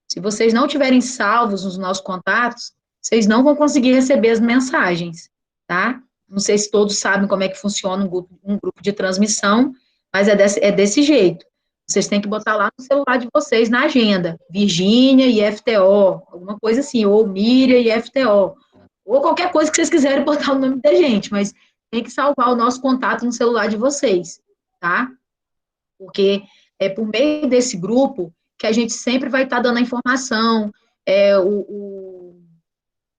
Se vocês não tiverem salvos os nossos contatos, vocês não vão conseguir receber as mensagens, tá? Não sei se todos sabem como é que funciona um grupo de transmissão, mas é desse jeito. Vocês têm que botar lá no celular de vocês, na agenda, Virgínia e FTO, alguma coisa assim, ou Miriam e FTO, ou qualquer coisa que vocês quiserem botar o nome da gente, mas tem que salvar o nosso contato no celular de vocês, tá? Porque é por meio desse grupo que a gente sempre vai estar dando a informação,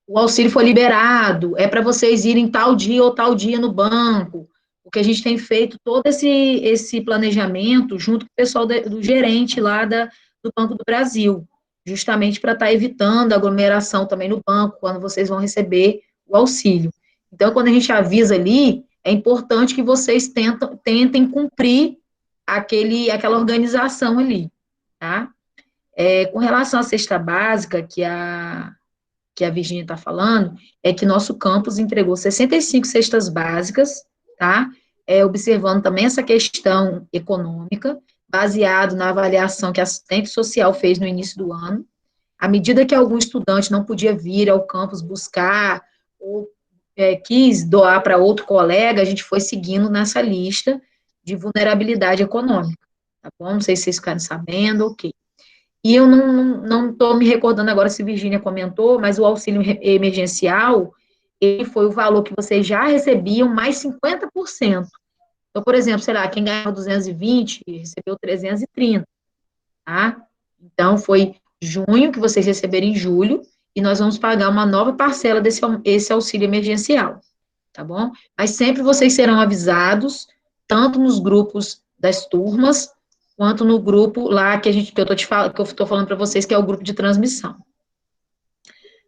o auxílio foi liberado, é para vocês irem tal dia ou tal dia no banco, porque a gente tem feito todo esse planejamento junto com o pessoal do gerente lá do Banco do Brasil, justamente para estar evitando aglomeração também no banco, quando vocês vão receber o auxílio. Então, quando a gente avisa ali, é importante que vocês tentem cumprir aquela organização ali, tá? Com relação à cesta básica, que a Virgínia está falando, é que nosso campus entregou 65 cestas básicas, tá? Observando também essa questão econômica, baseado na avaliação que a assistente social fez no início do ano. À medida que algum estudante não podia vir ao campus buscar, ou quis doar para outro colega, a gente foi seguindo nessa lista de vulnerabilidade econômica, tá bom? Não sei se vocês ficaram sabendo, ok. E eu não estou me recordando agora se Virgínia comentou, mas o auxílio emergencial, ele foi o valor que vocês já recebiam, mais 50%. Então, por exemplo, sei lá, quem ganhava 220, recebeu 330, tá? Então, foi junho que vocês receberam em julho, e nós vamos pagar uma nova parcela desse auxílio emergencial, tá bom? Mas sempre vocês serão avisados, tanto nos grupos das turmas, quanto no grupo lá que eu estou falando para vocês, que é o grupo de transmissão.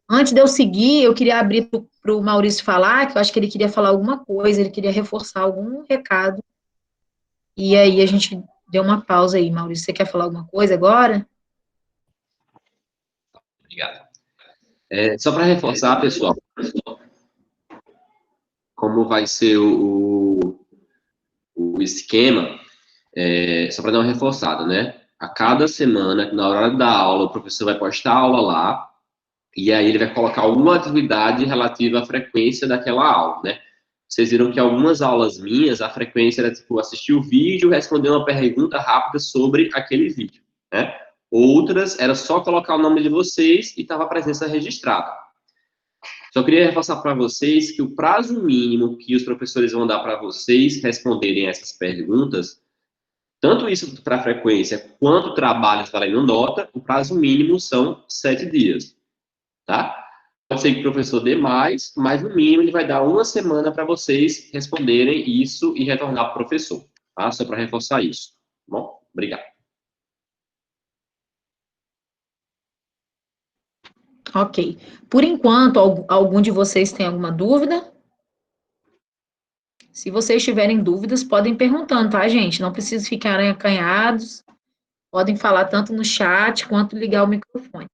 Antes de eu seguir, eu queria abrir para o Maurício falar, que eu acho que ele queria falar alguma coisa, ele queria reforçar algum recado, e aí a gente deu uma pausa aí. Maurício, você quer falar alguma coisa agora? Obrigado. Só para reforçar, pessoal, como vai ser o esquema, só para dar uma reforçada, né? A cada semana, na hora da aula, o professor vai postar a aula lá, e aí ele vai colocar alguma atividade relativa à frequência daquela aula, né? Vocês viram que algumas aulas minhas, a frequência era, tipo, assistir o vídeo, responder uma pergunta rápida sobre aquele vídeo, né? Outras, era só colocar o nome de vocês e estava a presença registrada. Só queria reforçar para vocês que o prazo mínimo que os professores vão dar para vocês responderem essas perguntas, tanto isso para a frequência quanto trabalhos valendo nota, o prazo mínimo são 7 dias, tá? Pode ser que o professor dê mais, mas no mínimo ele vai dar uma semana para vocês responderem isso e retornar para o professor, tá? Só para reforçar isso, tá bom? Obrigado. Ok. Por enquanto, algum de vocês tem alguma dúvida? Se vocês tiverem dúvidas, podem ir perguntando, tá, gente? Não precisa ficarem acanhados. Podem falar tanto no chat quanto ligar o microfone.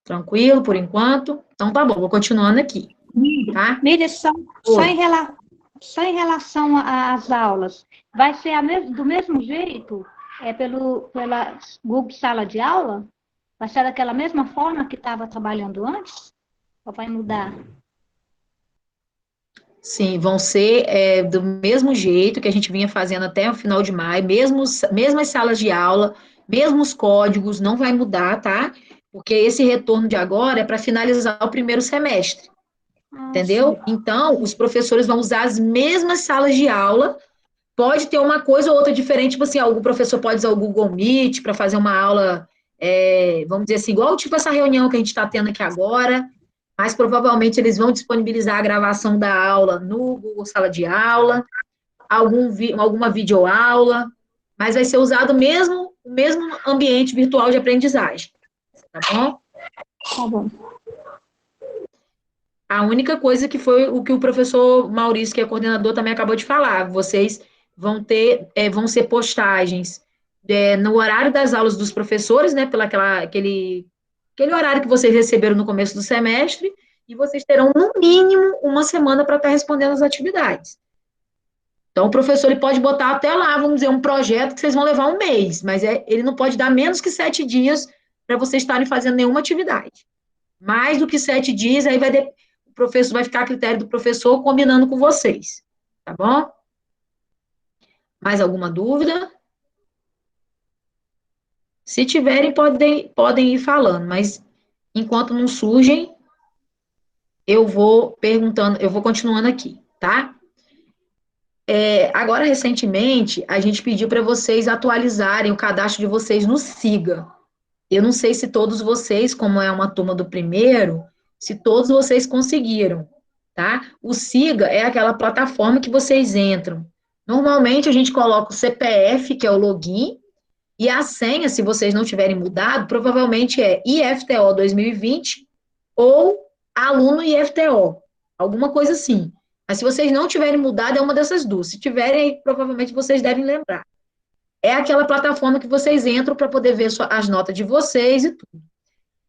Tranquilo, por enquanto? Então tá bom, vou continuando aqui, tá? Miriam, só em relação às aulas, vai ser do mesmo jeito? Pela Google Sala de Aula? Vai ser daquela mesma forma que estava trabalhando antes? Ou vai mudar? Sim, vão ser do mesmo jeito que a gente vinha fazendo até o final de maio, mesmas salas de aula, mesmos códigos, não vai mudar, tá? Porque esse retorno de agora é para finalizar o primeiro semestre, entendeu? Sim. Então, os professores vão usar as mesmas salas de aula, pode ter uma coisa ou outra diferente, tipo assim, algum professor pode usar o Google Meet para fazer uma aula, vamos dizer assim, igual tipo essa reunião que a gente está tendo aqui agora, mas provavelmente eles vão disponibilizar a gravação da aula no Google Sala de Aula, alguma videoaula, mas vai ser usado o mesmo ambiente virtual de aprendizagem, tá bom? Tá bom. A única coisa que foi o que o professor Maurício, que é coordenador, também acabou de falar, vocês vão ser postagens no horário das aulas dos professores, né, aquele horário que vocês receberam no começo do semestre, e vocês terão, no mínimo, uma semana para estar respondendo as atividades. Então, o professor ele pode botar até lá, vamos dizer, um projeto que vocês vão levar um mês, mas ele não pode dar menos que 7 dias para vocês estarem fazendo nenhuma atividade. Mais do que 7 dias, aí o professor vai ficar a critério do professor combinando com vocês, tá bom? Mais alguma dúvida? Se tiverem, podem ir falando, mas enquanto não surgem, eu vou continuando aqui, tá? Agora, recentemente, a gente pediu para vocês atualizarem o cadastro de vocês no SIGA. Eu não sei se todos vocês, como é uma turma do primeiro, se todos vocês conseguiram, tá? O SIGA é aquela plataforma que vocês entram. Normalmente, a gente coloca o CPF, que é o login, e a senha, se vocês não tiverem mudado, provavelmente é IFTO 2020 ou aluno IFTO, alguma coisa assim. Mas se vocês não tiverem mudado, é uma dessas duas. Se tiverem, provavelmente vocês devem lembrar. É aquela plataforma que vocês entram para poder ver as notas de vocês e tudo.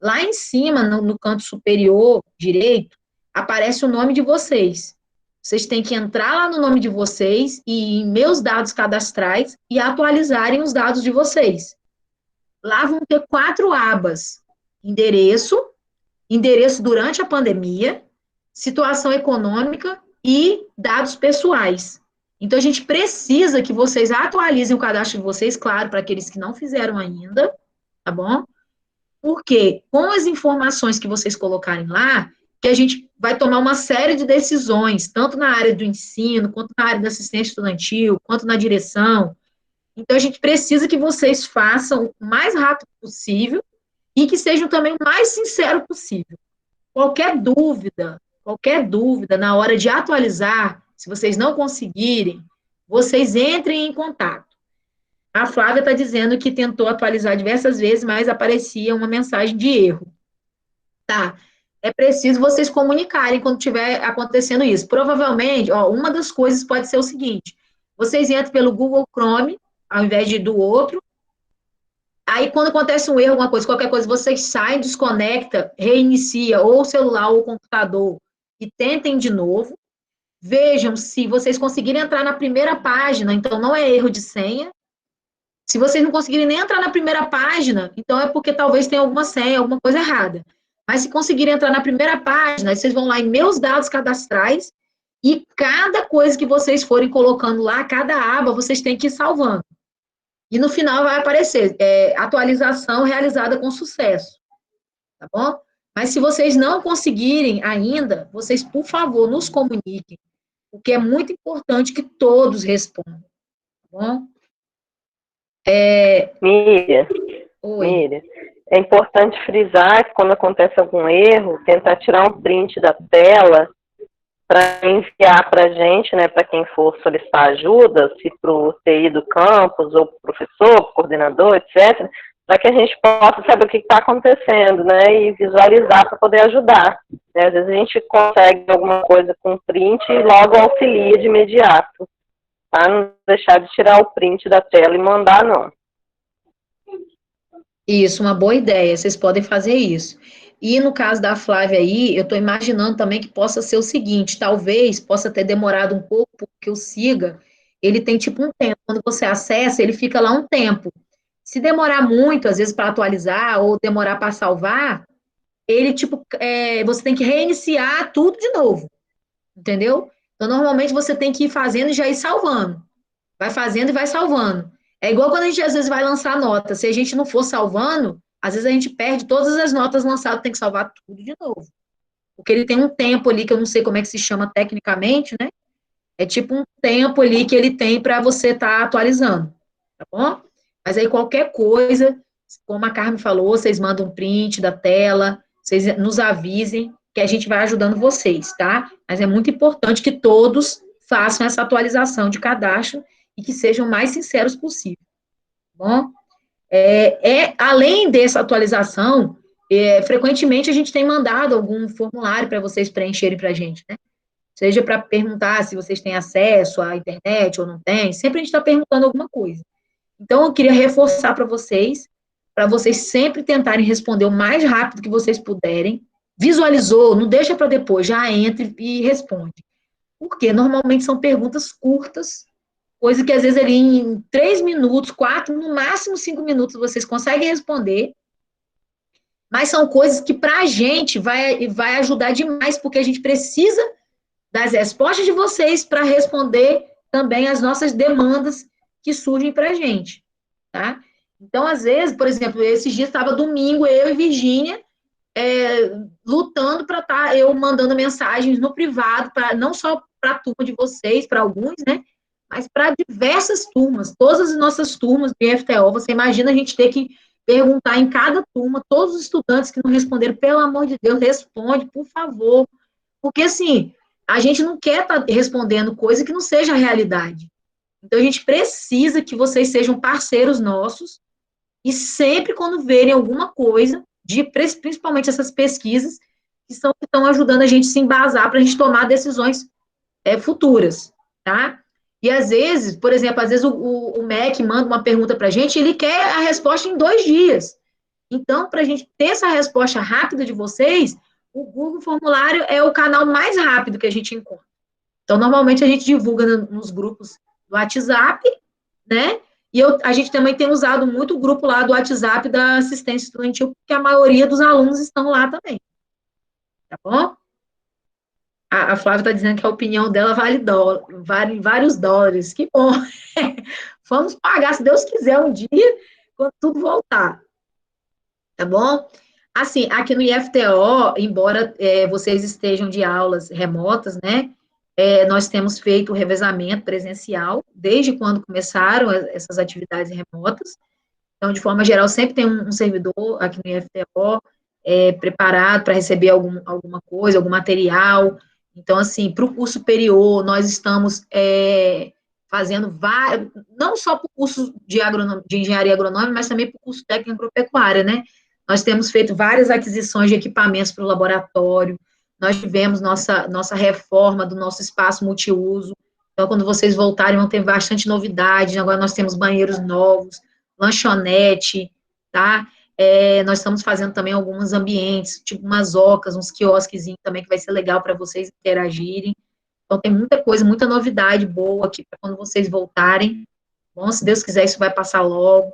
Lá em cima, no canto superior direito, aparece o nome de vocês. Vocês têm que entrar lá no nome de vocês e em meus dados cadastrais e atualizarem os dados de vocês. Lá vão ter 4 abas: endereço durante a pandemia, situação econômica e dados pessoais. Então, a gente precisa que vocês atualizem o cadastro de vocês, claro, para aqueles que não fizeram ainda, tá bom? Porque com as informações que vocês colocarem lá, que a gente vai tomar uma série de decisões, tanto na área do ensino, quanto na área da assistência estudantil, quanto na direção. Então, a gente precisa que vocês façam o mais rápido possível e que sejam também o mais sincero possível. Qualquer dúvida na hora de atualizar, se vocês não conseguirem, vocês entrem em contato. A Flávia está dizendo que tentou atualizar diversas vezes, mas aparecia uma mensagem de erro. Tá. É preciso vocês comunicarem quando estiver acontecendo isso. Provavelmente, ó, uma das coisas pode ser o seguinte: vocês entram pelo Google Chrome, ao invés de do outro. Aí, quando acontece um erro, alguma coisa, qualquer coisa, vocês saem, desconecta, reinicia ou o celular ou o computador e tentem de novo. Vejam se vocês conseguirem entrar na primeira página, então não é erro de senha. Se vocês não conseguirem nem entrar na primeira página, então é porque talvez tenha alguma senha, alguma coisa errada. Mas se conseguirem entrar na primeira página, vocês vão lá em meus dados cadastrais e cada coisa que vocês forem colocando lá, cada aba, vocês têm que ir salvando. E no final vai aparecer atualização realizada com sucesso, tá bom? Mas se vocês não conseguirem ainda, vocês, por favor, nos comuniquem, porque é muito importante que todos respondam, tá bom? Miriam, Oi. Miriam, é importante frisar que quando acontece algum erro, tentar tirar um print da tela para enviar para a gente, né, para quem for solicitar ajuda, se para o TI do campus, ou para o professor, para o coordenador, etc., para que a gente possa saber o que está acontecendo, né, e visualizar para poder ajudar. Né? Às vezes a gente consegue alguma coisa com print e logo auxilia de imediato. Tá? Não deixar de tirar o print da tela e mandar, não. Isso, uma boa ideia, vocês podem fazer isso. E no caso da Flávia aí, eu estou imaginando também que possa ser o seguinte, talvez possa ter demorado um pouco, porque o SIGA, ele tem tipo um tempo, quando você acessa, ele fica lá um tempo. Se demorar muito, às vezes, para atualizar, ou demorar para salvar, ele, tipo, você tem que reiniciar tudo de novo, entendeu? Então, normalmente, você tem que ir fazendo e já ir salvando. Vai fazendo e vai salvando. É igual quando a gente, às vezes, vai lançar nota. Se a gente não for salvando, às vezes a gente perde todas as notas lançadas, tem que salvar tudo de novo. Porque ele tem um tempo ali, que eu não sei como é que se chama tecnicamente, né? É tipo um tempo ali que ele tem para você estar atualizando, tá bom? Mas aí qualquer coisa, como a Carmen falou, vocês mandam um print da tela, vocês nos avisem, que a gente vai ajudando vocês, tá? Mas é muito importante que todos façam essa atualização de cadastro e que sejam o mais sinceros possível, tá bom? Além dessa atualização, frequentemente a gente tem mandado algum formulário para vocês preencherem para a gente, né? Seja para perguntar se vocês têm acesso à internet ou não têm, sempre a gente está perguntando alguma coisa. Então, eu queria reforçar para vocês sempre tentarem responder o mais rápido que vocês puderem. Visualizou, não deixa para depois, já entre e responde. Porque normalmente são perguntas curtas, coisa que às vezes ali em 3 minutos, 4, no máximo 5 minutos vocês conseguem responder, mas são coisas que para a gente vai ajudar demais, porque a gente precisa das respostas de vocês para responder também as nossas demandas que surgem para a gente, tá? Então, às vezes, por exemplo, esses dias estava domingo, eu e Virgínia lutando para estar eu mandando mensagens no privado, não só para a turma de vocês, para alguns, né? Mas para diversas turmas, todas as nossas turmas de FTO, você imagina a gente ter que perguntar em cada turma, todos os estudantes que não responderam, pelo amor de Deus, responde, por favor. Porque, assim, a gente não quer estar respondendo coisa que não seja a realidade. Então, a gente precisa que vocês sejam parceiros nossos e sempre quando verem alguma coisa, principalmente essas pesquisas, que estão ajudando a gente a se embasar para a gente tomar decisões futuras, tá? E, às vezes, por exemplo, às vezes o MEC manda uma pergunta para a gente e ele quer a resposta em 2 dias. Então, para a gente ter essa resposta rápida de vocês, o Google Formulário é o canal mais rápido que a gente encontra. Então, normalmente a gente divulga nos grupos do WhatsApp, né? E a gente também tem usado muito o grupo lá do WhatsApp da assistência estudantil, porque a maioria dos alunos estão lá também. Tá bom? A Flávia está dizendo que a opinião dela vale vários dólares. Que bom. Vamos pagar, se Deus quiser, um dia, quando tudo voltar. Tá bom? Assim, aqui no IFTO, embora vocês estejam de aulas remotas, né? Nós temos feito o revezamento presencial, desde quando começaram essas atividades remotas. Então, de forma geral, sempre tem um servidor aqui no IFTO preparado para receber alguma coisa, algum material. Então, assim, para o curso superior, nós estamos fazendo vários, não só para o curso de engenharia agronômica, mas também para o curso técnico agropecuária, né? Nós temos feito várias aquisições de equipamentos para o laboratório, nós tivemos nossa reforma do nosso espaço multiuso. Então, quando vocês voltarem, vão ter bastante novidade. Agora nós temos banheiros novos, lanchonete, tá? Nós estamos fazendo também alguns ambientes, tipo umas ocas, uns quiosquezinhos também, que vai ser legal para vocês interagirem. Então, tem muita coisa, muita novidade boa aqui para quando vocês voltarem. Bom, se Deus quiser, isso vai passar logo.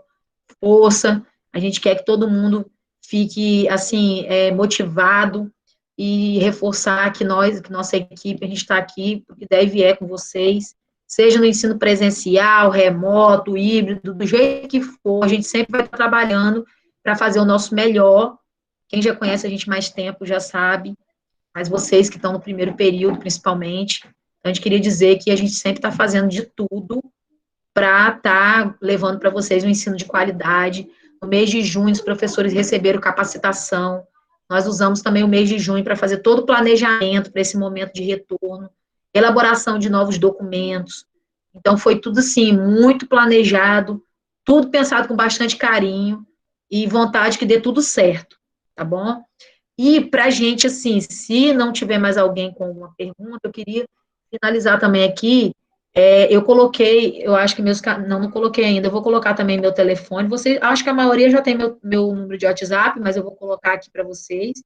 Força, a gente quer que todo mundo fique, assim, motivado e reforçar que nossa equipe, a gente está aqui, porque deve com vocês, seja no ensino presencial, remoto, híbrido, do jeito que for, a gente sempre vai estar trabalhando para fazer o nosso melhor. Quem já conhece a gente mais tempo já sabe, mas vocês que estão no primeiro período, principalmente, então a gente queria dizer que a gente sempre está fazendo de tudo para estar levando para vocês um ensino de qualidade. No mês de junho, os professores receberam capacitação. Nós usamos também o mês de junho para fazer todo o planejamento para esse momento de retorno, elaboração de novos documentos. Então, foi tudo assim, muito planejado, tudo pensado com bastante carinho e vontade que dê tudo certo, tá bom? E para a gente, assim, se não tiver mais alguém com alguma pergunta, eu queria finalizar também aqui. Eu coloquei, eu acho que não coloquei ainda, eu vou colocar também meu telefone. Acho que a maioria já tem meu número de WhatsApp, mas eu vou colocar aqui para vocês.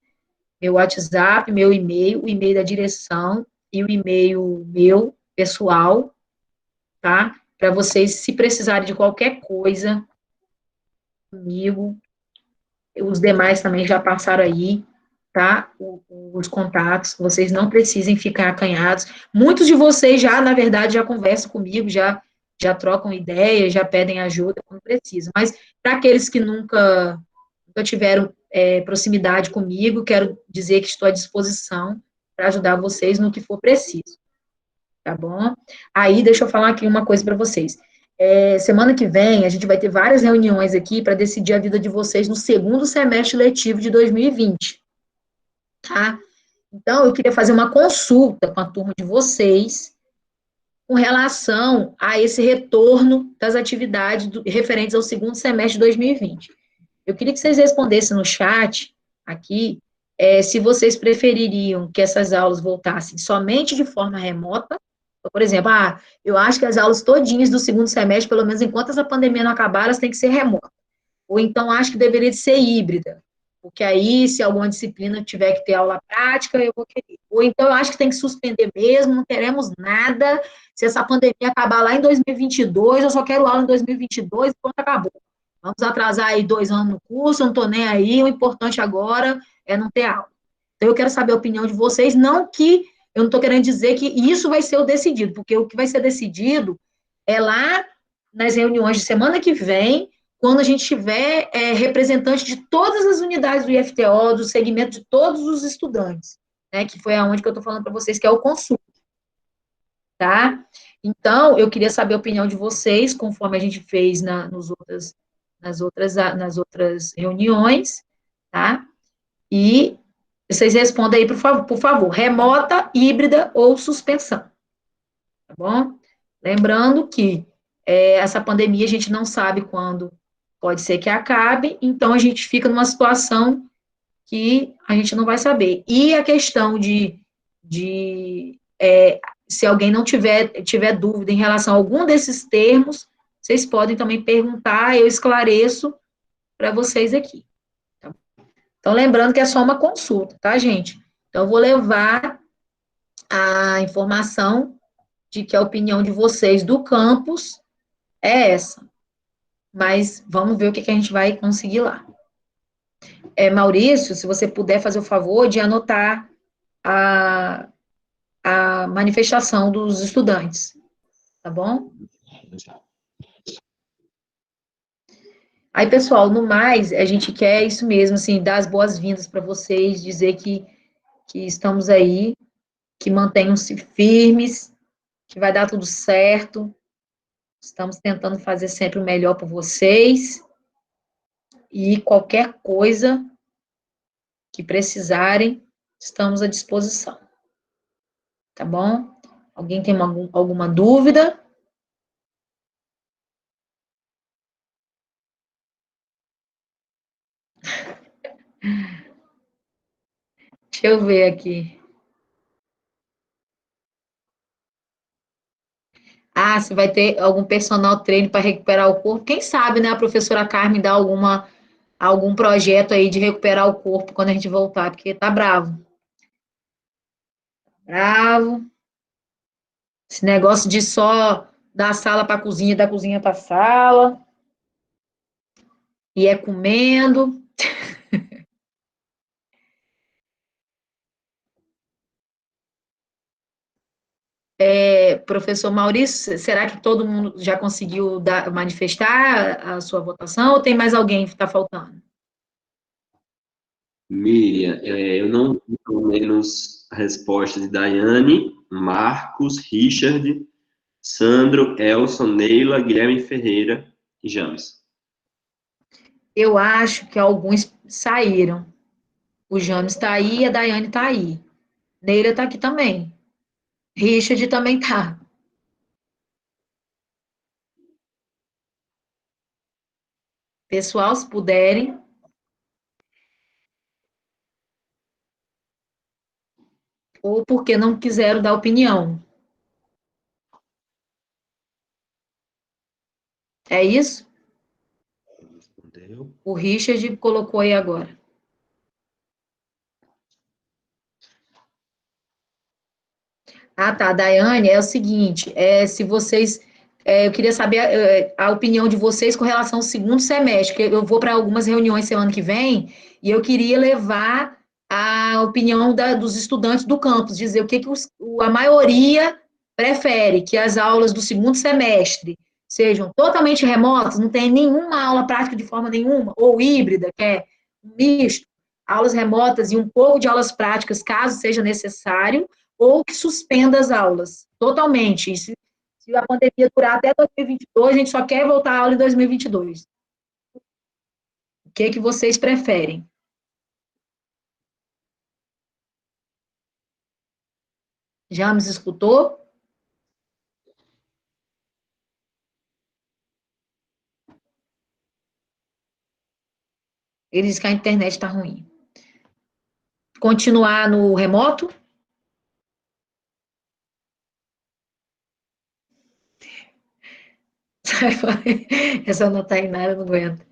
Meu WhatsApp, meu e-mail, o e-mail da direção e o e-mail meu, pessoal, tá? Para vocês, se precisarem de qualquer coisa comigo, os demais também já passaram aí, tá? Os contatos, vocês não precisem ficar acanhados. Muitos de vocês já, na verdade, já conversam comigo, já trocam ideias, já pedem ajuda quando precisam. Mas para aqueles que nunca tiveram proximidade comigo, quero dizer que estou à disposição para ajudar vocês no que for preciso, tá bom? Aí, deixa eu falar aqui uma coisa para vocês. Semana que vem, a gente vai ter várias reuniões aqui para decidir a vida de vocês no segundo semestre letivo de 2020, tá? Então, eu queria fazer uma consulta com a turma de vocês com relação a esse retorno das atividades referentes ao segundo semestre de 2020. Eu queria que vocês respondessem no chat aqui se vocês prefeririam que essas aulas voltassem somente de forma remota. Por exemplo, eu acho que as aulas todinhas do segundo semestre, pelo menos enquanto essa pandemia não acabar, elas têm que ser remotas. Ou então, acho que deveria de ser híbrida, porque aí, se alguma disciplina tiver que ter aula prática, eu vou querer. Ou então, eu acho que tem que suspender mesmo, não queremos nada. Se essa pandemia acabar lá em 2022, eu só quero aula em 2022 e pronto, acabou. Vamos atrasar aí 2 anos no curso, eu não estou nem aí, o importante agora é não ter aula. Então, eu quero saber a opinião de vocês, não que eu não estou querendo dizer que isso vai ser o decidido, porque o que vai ser decidido é lá nas reuniões de semana que vem, quando a gente tiver representante de todas as unidades do IFTO, do segmento de todos os estudantes, né, que foi aonde que eu estou falando para vocês, que é o consulta, tá? Então, eu queria saber a opinião de vocês, conforme a gente fez nas outras reuniões, tá? E vocês respondem aí, por favor, remota, híbrida ou suspensão, tá bom? Lembrando que essa pandemia a gente não sabe quando pode ser que acabe, então a gente fica numa situação que a gente não vai saber. E a questão se alguém não tiver dúvida em relação a algum desses termos, vocês podem também perguntar, eu esclareço para vocês aqui. Tá? Então, lembrando que é só uma consulta, tá, gente? Então, eu vou levar a informação de que a opinião de vocês do campus é essa. Mas vamos ver o que a gente vai conseguir lá. Maurício, se você puder fazer o favor de anotar a manifestação dos estudantes, tá bom? Aí, pessoal, no mais, a gente quer isso mesmo, assim, dar as boas-vindas para vocês, dizer que estamos aí, que mantenham-se firmes, que vai dar tudo certo. Estamos tentando fazer sempre o melhor por vocês. E qualquer coisa que precisarem, estamos à disposição. Tá bom? Alguém tem alguma dúvida? Deixa eu ver aqui. Ah, se vai ter algum personal treino para recuperar o corpo. Quem sabe, né, a professora Carmen dá algum projeto aí de recuperar o corpo quando a gente voltar, porque tá bravo. Bravo. Esse negócio de só da sala para a cozinha, da cozinha para a sala, e é comendo. Professor Maurício, será que todo mundo já conseguiu manifestar a sua votação ou tem mais alguém que está faltando? Miriam, eu não vi pelo menos a resposta de Daiane, Marcos, Richard, Sandro, Elson, Neila, Guilherme Ferreira e James. Eu acho que alguns saíram. O James está aí e a Daiane está aí. Neila está aqui também. Richard também está. Pessoal, se puderem. Ou porque não quiseram dar opinião. É isso? Respondeu. O Richard colocou aí agora. Ah, tá. Daiane, é o seguinte, se vocês, eu queria saber a opinião de vocês com relação ao segundo semestre, que eu vou para algumas reuniões semana que vem, e eu queria levar a opinião dos estudantes do campus, dizer o que, a maioria prefere, que as aulas do segundo semestre sejam totalmente remotas, não tem nenhuma aula prática de forma nenhuma, ou híbrida, que é um misto, aulas remotas e um pouco de aulas práticas, caso seja necessário, ou que suspenda as aulas totalmente. E se a pandemia durar até 2022, a gente só quer voltar à aula em 2022. O que vocês preferem? Já me escutou? Ele diz que a internet está ruim. Continuar no remoto? Essa não está em nada, não aguento.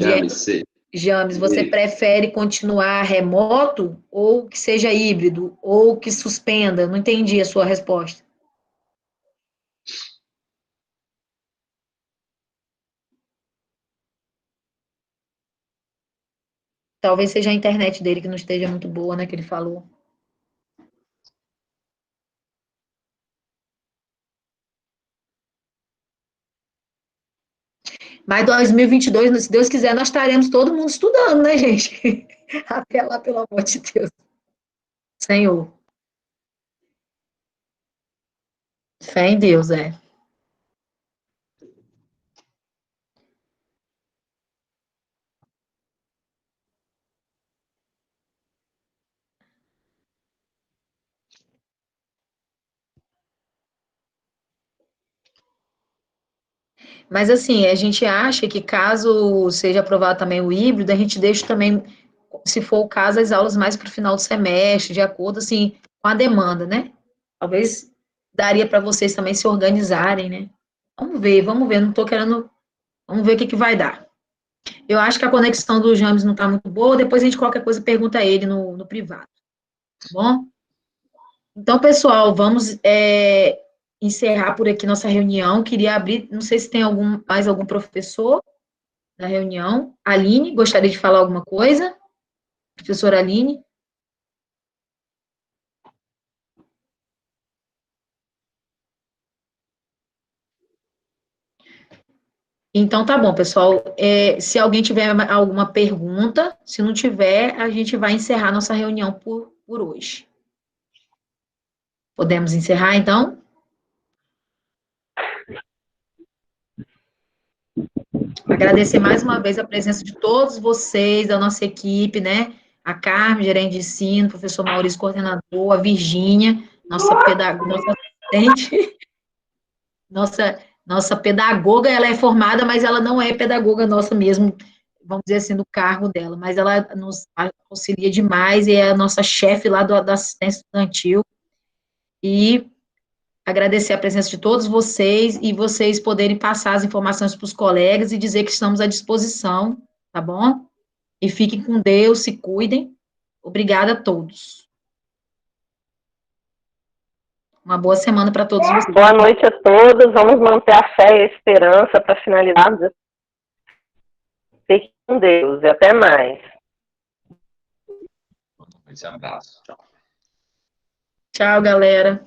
James, James, você prefere continuar remoto ou que seja híbrido ou que suspenda? Não entendi a sua resposta. Talvez seja a internet dele que não esteja muito boa, né, que ele falou. Mas 2022, se Deus quiser, nós estaremos todo mundo estudando, né, gente? Até lá, pelo amor de Deus. Senhor. Fé em Deus, é. Mas, assim, a gente acha que caso seja aprovado também o híbrido, a gente deixa também, se for o caso, as aulas mais para o final do semestre, de acordo, assim, com a demanda, né? Talvez daria para vocês também se organizarem, né? Vamos ver, não estou querendo. Vamos ver o que vai dar. Eu acho que a conexão do James não está muito boa, depois a gente, qualquer coisa, pergunta a ele no privado, tá bom? Então, pessoal, vamos encerrar por aqui nossa reunião. Queria abrir, não sei se tem mais algum professor na reunião. Aline, gostaria de falar alguma coisa? Professora Aline? Então, tá bom, pessoal. Se alguém tiver alguma pergunta, se não tiver, a gente vai encerrar nossa reunião por hoje. Podemos encerrar, então? Agradecer mais uma vez a presença de todos vocês, da nossa equipe, né? A Carmen, gerente de ensino, o professor Maurício, coordenador, a Virgínia, nossa pedagoga, nossa assistente, nossa pedagoga, ela é formada, mas ela não é pedagoga nossa mesmo, vamos dizer assim, do cargo dela, mas ela nos auxilia demais e é a nossa chefe lá da assistência estudantil. E agradecer a presença de todos vocês e vocês poderem passar as informações para os colegas e dizer que estamos à disposição, tá bom? E fiquem com Deus, se cuidem. Obrigada a todos. Uma boa semana para todos vocês. Boa noite a todos. Vamos manter a fé e a esperança para finalizarmos. Fiquem com Deus e até mais. Um abraço. Tchau. Tchau, galera.